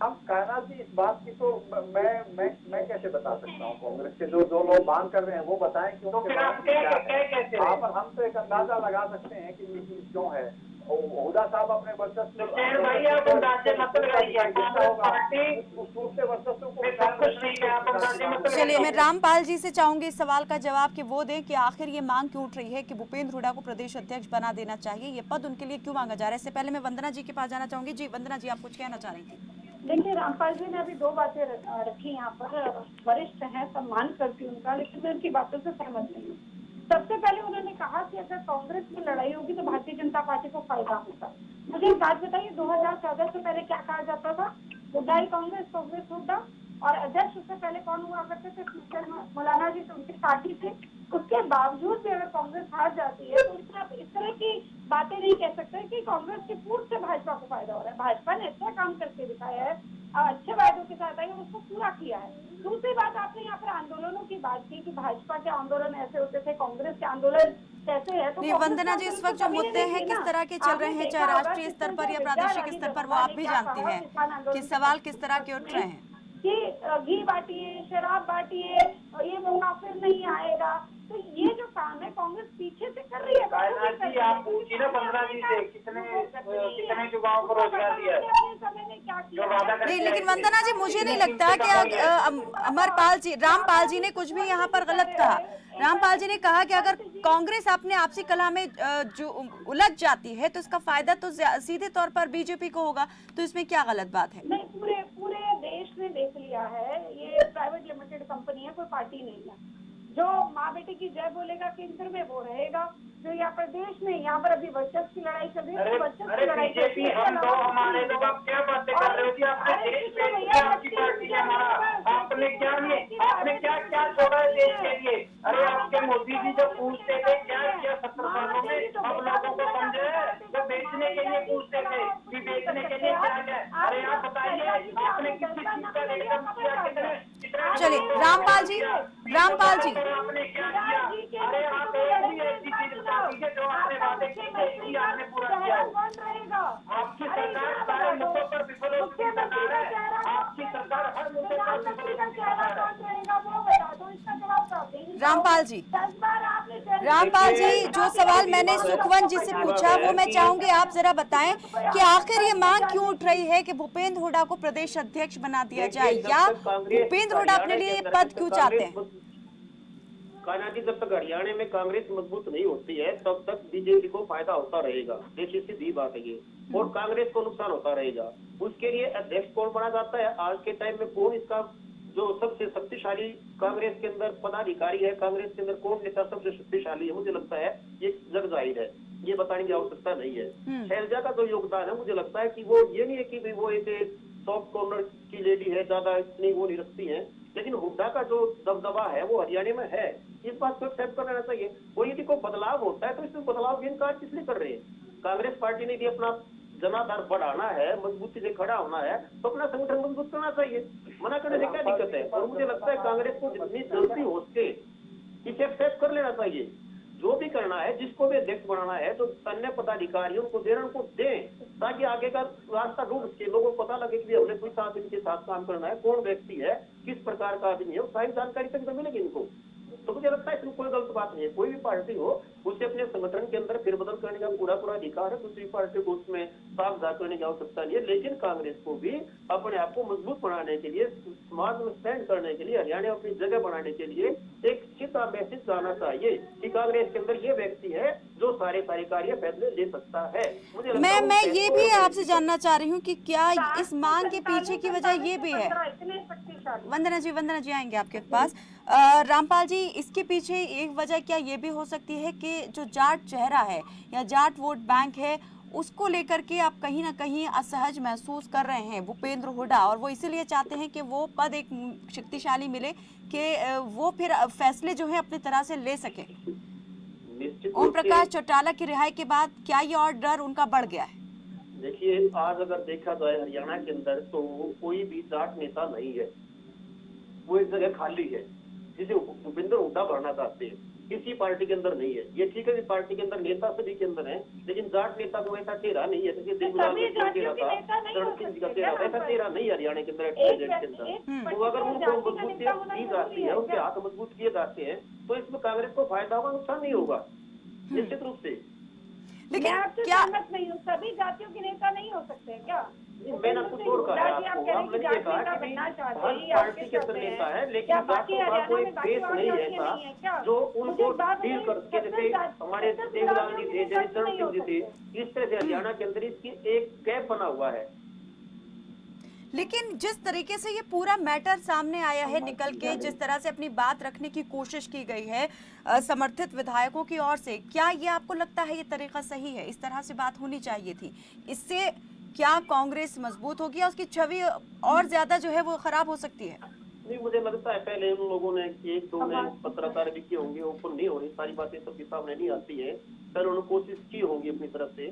हम कहना जी इस बात की तो मैं कैसे बता सकता हूँ। कांग्रेस के जो लोग मांग कर रहे हैं वो बताएं कि उनके बात क्या है। आप हम तो एक अंदाजा लगा सकते हैं कि ये चीज क्यों है। हुड्डा साहब अपने वर्चस्व चलिए, मैं रामपाल जी से चाहूंगी इस सवाल का जवाब कि वो दें कि आखिर ये मांग क्यों उठ रही है कि भूपेंद्र हुड्डा को प्रदेश अध्यक्ष बना देना चाहिए, ये पद उनके लिए क्यों मांगा जा रहा है। इससे पहले मैं वंदना जी के पास जाना चाहूंगी। जी वंदना जी, आप कुछ कहना चाह रही थी? देखिए, रामपाल जी ने अभी 2 बातें रखी यहाँ पर। वरिष्ठ हैं, सम्मान करती हूँ उनका, लेकिन मैं उनकी बातों से सहमत नहीं हूँ। सबसे पहले उन्होंने कहा कि अगर कांग्रेस में लड़ाई होगी तो भारतीय जनता पार्टी को फायदा होगा। मुझे एक बात बताइए, 2014 से पहले क्या कहा जाता था? हुड्डा ही कांग्रेस, कांग्रेस हुड्डा, और अध्यक्ष उससे पहले कौन हुआ करते थे? मौलाना जी, तो उनकी पार्टी थी। उसके बावजूद भी अगर कांग्रेस हार जाती है तो इसमें आप इस तरह की बातें नहीं कह सकते कि कांग्रेस की पूर्व से भाजपा को फायदा हो रहा है। भाजपा ने अच्छा काम करके दिखाया है, अच्छे वायदों के साथ आई और उसको पूरा किया है। दूसरी बात, आपने यहाँ पर आंदोलनों की बात की कि भाजपा के आंदोलन ऐसे होते थे, कांग्रेस के आंदोलन कैसे है। तो वंदना जी, इस वक्त जो मुद्दे हैं किस तरह के चल रहे हैं, चाहे राष्ट्रीय स्तर पर या प्रादेशिक स्तर पर, वो आप भी जानती हैं कि सवाल किस तरह के उठ रहे हैं कि घी बांटिए, शराब बांटिए, ये मुनाफिर नहीं आएगा। तो ये जो काम है कांग्रेस पीछे से कर रही है। आप पूछिए ना 15 दिन से कितने युवाओं को रोजगार दिया है? नहीं, लेकिन वंदना जी, मुझे नहीं लगता कि रामपाल जी ने कुछ भी यहाँ पर गलत कहा। रामपाल जी ने कहा कि अगर कांग्रेस अपने आपसी कलह में जो उलझ जाती है तो इसका फायदा तो सीधे तौर पर बीजेपी को होगा, तो इसमें क्या गलत बात है? नहीं, पूरे देश ने देख लिया है, ये प्राइवेट लिमिटेड कंपनी है, कोई पार्टी नहीं है। जो माँ बेटे की जय बोलेगा केंद्र में वो रहेगा। जो यहाँ प्रदेश में यहाँ पर अभी वर्चस्व की लड़ाई चल रही है, वर्चस्व की लड़ाई हमारे लोग आप क्या बातें कर रहे हो जी? आपने देश में आपकी पार्टी ने हमारा आपने क्या छोड़ा है देश के लिए? अरे आपके मोदी जी जो पूछते थे क्या किया 17 सालों में, अब लोगों को समझे वो बेचने के लिए पूछते थे कि बेचने के लिए क्या है। अरे आप बताइए आपने किसी चीज का एकदम किया कितने? चलिए रामपाल जी आपने क्या किया? अरे आप ऐसी चीज बता दीजिए जो आपने वादे की आपने पूरा किया। आपकी सरकार सारे मुद्दों पर विफल हो चुकी सरकार है। आपकी सरकार हर मुद्दे पर विफल हो चुकी सरकार है। रामपाल जी, जो सवाल मैंने सुखवंत जी से पूछा वो मैं चाहूंगी आप जरा बताएं कि आखिर ये मांग क्यों उठ रही है कि भूपेंद्र हुड्डा को प्रदेश अध्यक्ष बना दिया जाए, या भूपेंद्र हुड्डा अपने लिए ये पद क्यों चाहते हैं? कान्हा जी, जब तक हरियाणा में कांग्रेस मजबूत नहीं होती है तब तक बीजेपी को फायदा होता रहेगा। देखिए सीधी बात है ये, और कांग्रेस को नुकसान होता रहेगा। उसके लिए अध्यक्ष कौन बना जाता है आज के टाइम में, कौन इसका जो सबसे शक्तिशाली कांग्रेस के अंदर पदाधिकारी है, कांग्रेस के अंदर कौन नेता सबसे शक्तिशाली है, मुझे लगता है ये जग जाहिर है, ये बताने की आवश्यकता नहीं है। शैलजा का जो योगदान है मुझे लगता है कि वो ये नहीं है कि वो एक सॉफ्ट कॉर्नर की लेडी है, ज्यादा इतनी वो नहीं रखती है, लेकिन हुड्डा का जो दबदबा है वो हरियाणा में है। इस बात को एक्सेप्ट कर लेना चाहिए। वो यदि कोई बदलाव होता है तो इसमें बदलाव की इनकार किस लिए कर रहे हैं? कांग्रेस पार्टी ने भी अपना जनाधार बढ़ाना है, मजबूती से खड़ा होना है, तो अपना संगठन मजबूत करना चाहिए। मना करने से क्या दिक्कत है? और मुझे लगता है कांग्रेस को जितनी जल्दी हो सके इसे एक्सेप्ट कर लेना चाहिए। जो भी करना है, जिसको भी अध्यक्ष बनाना है, तो अन्य पदाधिकारियों को देना, उनको दें, ताकि आगे का रास्ता ढूंढ सके, लोगों को पता लगे कि हमने कोई साथ इनके साथ काम करना है, कौन व्यक्ति है, किस प्रकार का आदमी है, सारी जानकारी तक तो मिलेगी इनको। तो मुझे लगता है इसमें कोई गलत बात नहीं है। कोई भी पार्टी हो, उसे अपने संगठन के अंदर फेरबदल करने का पूरा अधिकार है, दूसरी पार्टी को उसमें साझा करने की आवश्यकता नहीं है। लेकिन कांग्रेस को भी अपने आप को मजबूत बनाने के लिए, समाज में स्टैंड करने के लिए, हरियाणा अपनी जगह बनाने के लिए एक सीधा मैसेज जाना चाहिए कि कांग्रेस के अंदर ये व्यक्ति है जो सारे कार्य फैसले ले सकता है। मुझे लगता है मैं ये भी आपसे जानना चाह रही हूँ कि क्या इस मांग के पीछे की वजह ये भी है? वंदना जी आएंगे आपके पास। रामपाल जी, इसके पीछे एक वजह क्या ये भी हो सकती है कि जो जाट चेहरा है या जाट वोट बैंक है, उसको लेकर के आप कहीं ना कहीं असहज महसूस कर रहे हैं भूपेंद्र हुड्डा, और वो इसीलिए चाहते हैं कि वो पद एक शक्तिशाली मिले कि वो फिर फैसले जो है अपनी तरह से ले सके। ओम प्रकाश चौटाला की रिहाई के बाद क्या ये और डर उनका बढ़ गया है? देखिए, आज अगर देखा जाए हरियाणा के अंदर तो कोई भी जाट नेता नहीं है, वो एक जगह खाली है जिसे भूपेंद्र हुड्डा भरना चाहते हैं। किसी पार्टी के अंदर नहीं है। ये ठीक है कि पार्टी के अंदर नेता सभी के अंदर है, लेकिन जाट नेता को ऐसा चेहरा नहीं है जैसे देवलाल का चेहरा था, चरण सिंह जी का चेहरा था, ऐसा चेहरा नहीं है हरियाणा के अंदर प्रेसिडेंट के अंदर। तो अगर उनको मजबूती दी जाती है, उनके हाथ मजबूत किए जाते हैं, तो इसमें कांग्रेस को फायदा होगा, नुकसान नहीं होगा निश्चित रूप से। लेकिन क्या नहीं हूँ, सभी जातियों के नेता नहीं हो सकते क्या? मैंने कुछ और कहा आपको, मैंने ये कहा कि हर पार्टी के अंदर नेता है, लेकिन जातों का कोई बेस नहीं रहता जो उनको डील करके, जैसे हमारे देवलाल जी थे, जैसे चरण सिंह जी थे, इस तरह से हरियाणा के अंदर इसकी एक गैप बना हुआ है। लेकिन जिस तरीके से ये पूरा मैटर सामने आया है निकल के, जिस तरह से अपनी बात रखने की कोशिश की गई है समर्थित विधायकों की ओर से, क्या ये आपको लगता है ये तरीका सही है? इस तरह से बात होनी चाहिए थी? इससे क्या कांग्रेस मजबूत होगी या उसकी छवि और ज्यादा जो है वो खराब हो सकती है? नहीं, मुझे लगता है पहले उन लोगों ने एक दो ने पत्रकार भी किए होंगे, ओपन नहीं हो रही सारी बातें, सबके सामने नहीं आती है। पहले उन्होंने कोशिश की होगी अपनी तरफ से,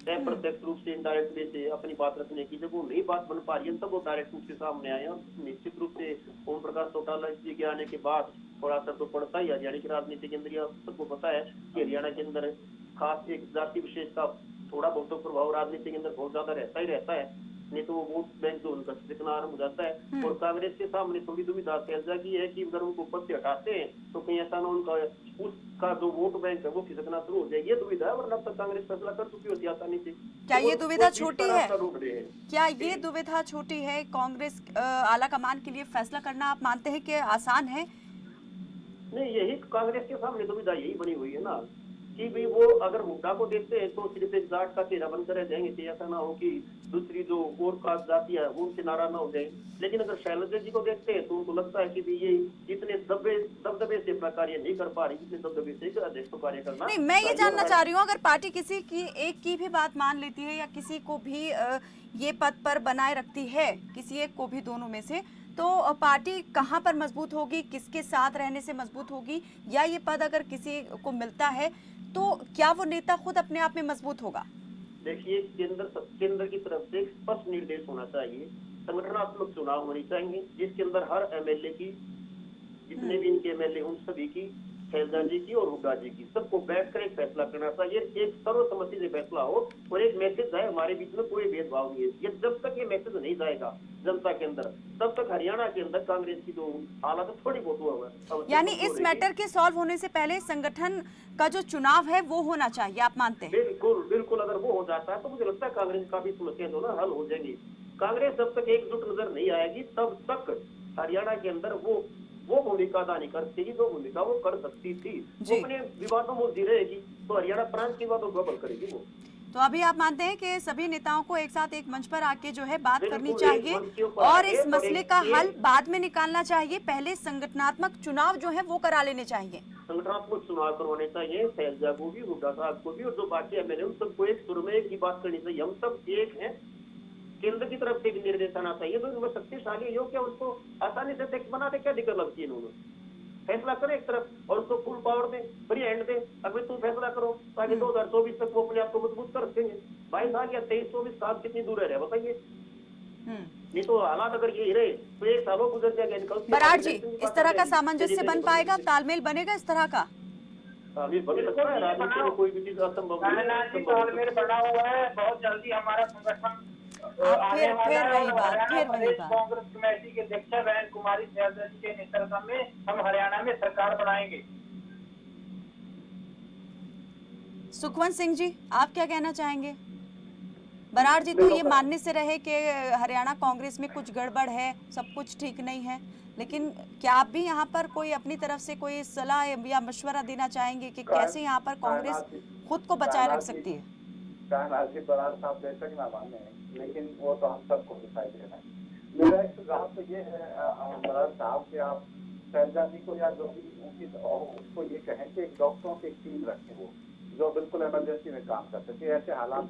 प्रत्यक्ष रूप से, इनडायरेक्ट वे से अपनी बात रखने की। जब वो नई बात बन पा रही है तब वो डायरेक्ट रूप से सामने आए। और निश्चित रूप से ओम प्रकाश चौटाला जी के आने के बाद थोड़ा असर तो पड़ता ही हरियाणा की राजनीति के अंदर। सबको पता है कि हरियाणा के अंदर खास एक जाति विशेष का थोड़ा बहुत तो प्रभाव राजनीति के अंदर बहुत ज्यादा रहता ही रहता है, नहीं तो वो वोट बैंक जो उनका दिखना आरम्भ हो जाता है। और कांग्रेस के सामने थोड़ी दुविधा फैसला की है कि अगर उनको पद से हटाते हैं तो कहीं ऐसा ना उनका उसका जो वोट बैंक है वो खिसकना शुरू हो जाएगी। ये दुविधा है, वरना तक कांग्रेस फैसला कर चुकी होती आसानी से। क्या ये दुविधा छोटी है? क्या ये दुविधा छोटी है? कांग्रेस आला कमान के लिए फैसला करना आप मानते हैं कि आसान है? नहीं, यही कांग्रेस के सामने दुविधा यही बनी हुई है ना कि भी वो अगर हुड्डा को देखते हैं तो सिर्फ एक जाट का चेहरा बनकर रह जाएंगे कि ऐसा ना हो कि दूसरी जो और खास जाति है वो उनसे नाराज ना हो जाए। लेकिन अगर शैलजा जी को देखते हैं तो उनको लगता है कि भी ये इतने दबदबे से अपना कार्य नहीं कर पा रही, इतने दबदबे से अध्यक्ष को कार्य करना। नहीं, मैं ये जानना चाह रही हूँ, अगर पार्टी किसी की एक की भी बात मान लेती है या किसी को भी ये पद पर बनाए रखती है, किसी एक को भी दोनों में से, तो पार्टी कहाँ पर मजबूत होगी, किसके साथ रहने से मजबूत होगी? या ये पद अगर किसी को मिलता है तो क्या वो नेता खुद अपने आप में मजबूत होगा? देखिए, केंद्र की तरफ से स्पष्ट निर्देश होना चाहिए, संगठनात्मक चुनाव होनी चाहिए जिसके अंदर हर एमएलए की, जितने भी इनके एमएलए उन सभी की, शैलजा जी की और हुड्डा जी की, सबको बैठकर एक फैसला करना चाहिए। एक सर्वसम्मति से फैसला हो और एक मैसेज जाए हमारे बीच में कोई भेदभाव नहीं है। ये जब तक ये मैसेज नहीं जाएगा जनता के अंदर, तब तक हरियाणा के अंदर कांग्रेस की जो हालत थोड़ी बहुत हुआ। यानी इस मैटर के सॉल्व होने से पहले संगठन का जो चुनाव है वो होना चाहिए, आप मानते हैं? बिल्कुल बिल्कुल, अगर वो हो जाता है तो मुझे लगता है कांग्रेस का भी समस्या जो ना हल हो जाएगी। कांग्रेस जब तक एकजुट नजर नहीं आएगी तब तक हरियाणा के अंदर वो भूमिका अदा नहीं कर सकेगी जो भूमिका वो कर सकती थी। वो अपने विवादों में उलझी रहेगी तो हरियाणा प्रांत की विवादों को हल करेगी वो। तो अभी आप मानते हैं कि सभी नेताओं को एक साथ एक मंच पर आके जो है बात करनी चाहिए और इस मसले का हल बाद में निकालना चाहिए, पहले संगठनात्मक चुनाव जो है वो करा लेने चाहिए। संगठनात्मक चुनाव करवाने चाहिए, शैलजा को भी, हुड्डा साहब को भी, और जो बाकी एमएलए उन सबको एक सुर में एक ही बात करनी चाहिए। हम सब एक हैं, केंद्र की तरफ से भी निर्देश आना चाहिए। तो इनमें शक्तिशाली योग क्या उसको आसानी से टेक्स बनाते, क्या दिक्कत लगती है? इन्होंने फैसला करें एक तरफ और उसको फुल पावर दें, फ्री हैंड दें, अभी तुम फैसला करो ताकि 2024 तक वो अपने आप को मजबूत कर सकेंगे। 22 साल या 23-24 साल कितनी दूर है बताइए। हम्म। नहीं तो हालात अगर यही रहे तो 1 साल और गुजर जाएगा इनका। बराड़ जी, इस तरह का सामंजस्य बन पाएगा, तालमेल बनेगा इस तरह का? अभी बन सकता है, राजनीति में कोई भी चीज असंभव नहीं है। तालमेल बना हुआ है, बहुत जल्दी हमारा संगठन आने वाला फिर है। वही और बात, हरियाणा फिर वही प्रदेश बात। कांग्रेस कमेटी के अध्यक्ष बहन कुमारी शैलजा जी के नेतृत्व में हम हरियाणा में सरकार बनाएंगे। सुखवंत सिंह जी, आप क्या कहना चाहेंगे? बराड़ जी तो ये मानने से रहे कि हरियाणा कांग्रेस में कुछ गड़बड़ है, सब कुछ ठीक नहीं है, लेकिन क्या आप भी यहाँ पर कोई अपनी तरफ से कोई सलाह या मशवरा देना चाहेंगे कि कैसे यहाँ पर कांग्रेस खुद को बचाए रख सकती है? बराड़ साहब बेशक ना माने, लेकिन वो तो हम सबको दिखाई दे रहा है। मेरा एक सुझाव तो ये है बराड़ साहब कि आप शैलजा जी को या जो भी उनकी उसको ये कहें कि एक डॉक्टरों की एक टीम रखें वो जो बिल्कुल इमरजेंसी में काम कर सकती है। ऐसे हालात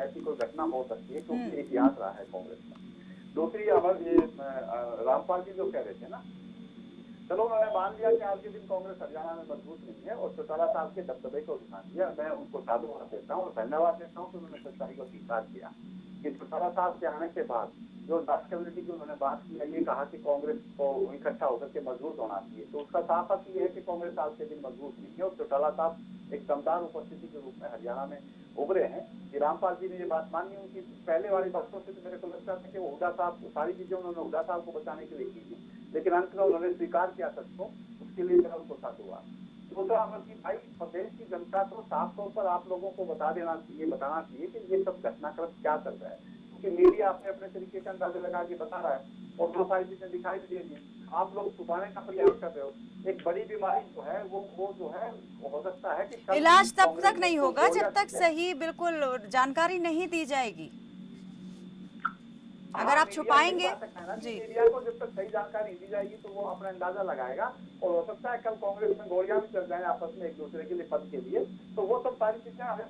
ऐसी कोई घटना हो सकती है क्योंकि इतिहास रहा है कांग्रेस में। दूसरी ये रामपाल जी जो कह रहे थे ना, चलो मैंने मान लिया कि आज के दिन कांग्रेस हरियाणा में मजबूत नहीं है और चौटाला साहब के दबदबे को ध्यान दिया, मैं उनको साधुवाद देता हूँ और धन्यवाद देता हूँ कि उन्होंने सच्चाई को स्वीकार किया कि चौटाला साहब के आने के बाद जो राष्ट्रवादी की उन्होंने बात की, ये कहा कि कांग्रेस को इकट्ठा होकर के मजबूत होना चाहिए, तो उसका साफ अर्थ ये है कि कांग्रेस आज के दिन मजबूत नहीं है और चौटाला साहब एक दमदार उपस्थिति के रूप में हरियाणा में उभरे हैं। कि रामपाल जी ने ये बात मानी, उनकी पहले वाली बातों से तो मेरे को लगता था कि वो हुड्डा साहब सारी चीजें उन्होंने हुड्डा साहब को बचाने के लिए की थी, लेकिन अंत में उन्होंने स्वीकार किया सच को, उसके लिए मेरा उनको साधुवाद। दूसरा अमर की भाई, प्रदेश की जनता को साफ तौर पर आप लोगों को बताना चाहिए कि ये सब घटनाक्रम क्या चल रहा है, क्योंकि मीडिया अपने अपने तरीके का अंदाजा लगा के बता रहा है और बहुत सारी चीजें दिखाई भी दे रही है, आप लोग छुपाने का प्रयास कर रहे हो। एक बड़ी बीमारी जो है वो जो है हो सकता है कि इलाज तब तक नहीं होगा जब तक सही बिल्कुल जानकारी नहीं दी जाएगी। अगर आप छुपाएंगे जी, मीडिया को जब तक सही जानकारी दी जाएगी तो वो अपना अंदाजा लगाएगा और हो सकता है कल कांग्रेस में गोलियां भी चल जाए आपस में एक दूसरे के लिए पद के लिए, तो वो सब सारी चीजें हमें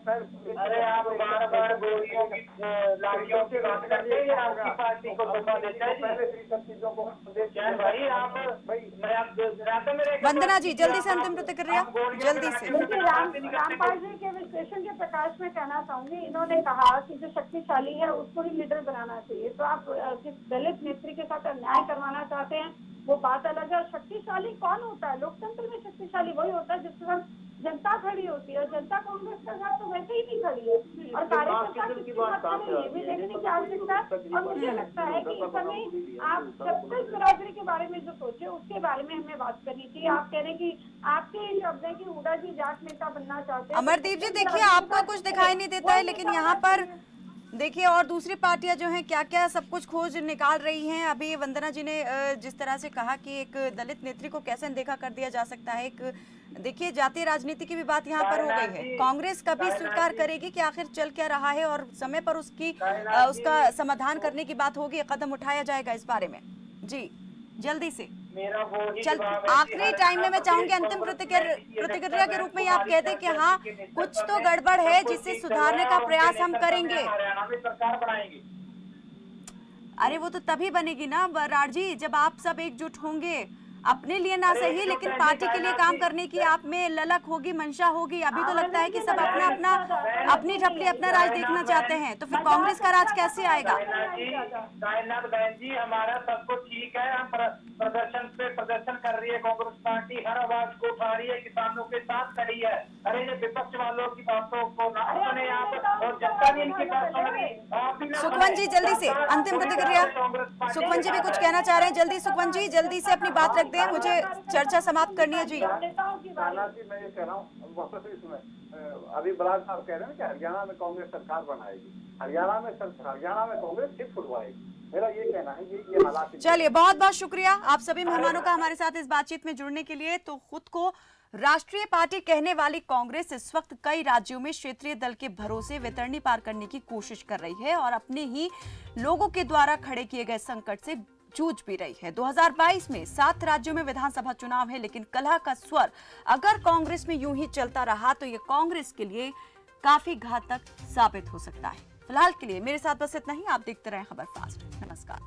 अरे आप बार-बार गोलियों की लाठियों की बात करते हैं, आपकी पार्टी को धोखा देते हैं। पहले से सब चीजों को भाई आप वंदना जी जल्दी से अंतिम प्रतिक्रिया जल्दी से। देखिए रामपाल जी के विश्लेषण के प्रकाश में कहना चाहूंगी, इन्होंने कहा कि जो शक्तिशाली है उसको ही लीडर बनाना चाहिए, तो आप जिस दलित नेत्री के साथ अन्याय करवाना चाहते हैं वो बात अलग है। और शक्तिशाली कौन होता है? लोकतंत्र में शक्तिशाली वही होता है जिसके साथ जनता खड़ी होती है, और जनता कांग्रेस के साथ तो वैसे ही नहीं खड़ी है और कार्यकर्ता किसकी बात करें ये भी देखने की आवश्यकता है। और मुझे लगता है कि इस समय आप छत्तीस बिरादरी के बारे में जो सोचे उसके बारे में हमें बात करनी चाहिए। आप कह रहे हैं कि आपके ये शब्द है कि हुड्डा जी जाट नेता बनना चाहते हैं। अमरदीप जी देखिए आपको कुछ दिखाई नहीं देता है, लेकिन यहाँ पर देखिए और दूसरी पार्टियां जो हैं क्या क्या सब कुछ खोज निकाल रही हैं। अभी वंदना जी ने जिस तरह से कहा कि एक दलित नेत्री को कैसे अनदेखा कर दिया जा सकता है, एक देखिए जातीय राजनीति की भी बात यहाँ पर हो गई है। कांग्रेस कभी स्वीकार करेगी कि आखिर चल क्या रहा है और समय पर उसका समाधान करने की बात होगी, कदम उठाया जाएगा इस बारे में। जी जल्दी से चल आखिरी टाइम में मैं चाहूंगी अंतिम प्रतिक्रिया के रूप में आप कहते कि हाँ कुछ तो गड़बड़ है जिसे सुधारने का प्रयास हम करेंगे। अरे वो तो तभी बनेगी ना बराड़ जी जब आप सब एकजुट होंगे, अपने लिए ना सही लेकिन पार्टी के लिए काम करने की आप में ललक होगी, मंशा होगी। अभी तो लगता है कि सब अपना अपनी ढपली अपना राज देखना चाहते हैं, तो फिर कांग्रेस का राज कैसे आएगा? कायनात बहन जी हमारा सब कुछ ठीक है, हम प्रदर्शन कर रही है कांग्रेस पार्टी, हर आवाज को उठा रही है, किसानों के साथ खड़ी है। अरे ये विपक्ष वालों की बातों को ना सुने आप और जनता भी इनकी बात सुन रही। सुखवंत जी जल्दी से अंतिम प्रतिक्रिया। सुखवंत जी भी कुछ कहना चाह रहे हैं, जल्दी सुखवंत जी जल्दी से अपनी बात रख दें, मुझे चर्चा समाप्त करनी है। जी मैं ये कह रहा हूँ अभी बराड़ साहब कह रहे हैं कि हरियाणा में कांग्रेस सरकार बनाएगी, हरियाणा में कांग्रेस सिर्फ उठवाएगी, मेरा ये कहना है ये हालात। चलिए बहुत बहुत शुक्रिया आप सभी मेहमानों का हमारे साथ इस बातचीत में जुड़ने के लिए। तो खुद को राष्ट्रीय पार्टी कहने वाली कांग्रेस इस वक्त कई राज्यों में क्षेत्रीय दल के भरोसे वैतरणी पार करने की कोशिश कर रही है और अपने ही लोगों के द्वारा खड़े किए गए संकट से जूझ भी रही है। 2022 में 7 राज्यों में विधानसभा चुनाव है, लेकिन कलह का स्वर अगर कांग्रेस में यूं ही चलता रहा तो ये कांग्रेस के लिए काफी घातक साबित हो सकता है। फिलहाल के लिए मेरे साथ बस इतना ही। आप देखते रहें खबर फास्ट। नमस्कार।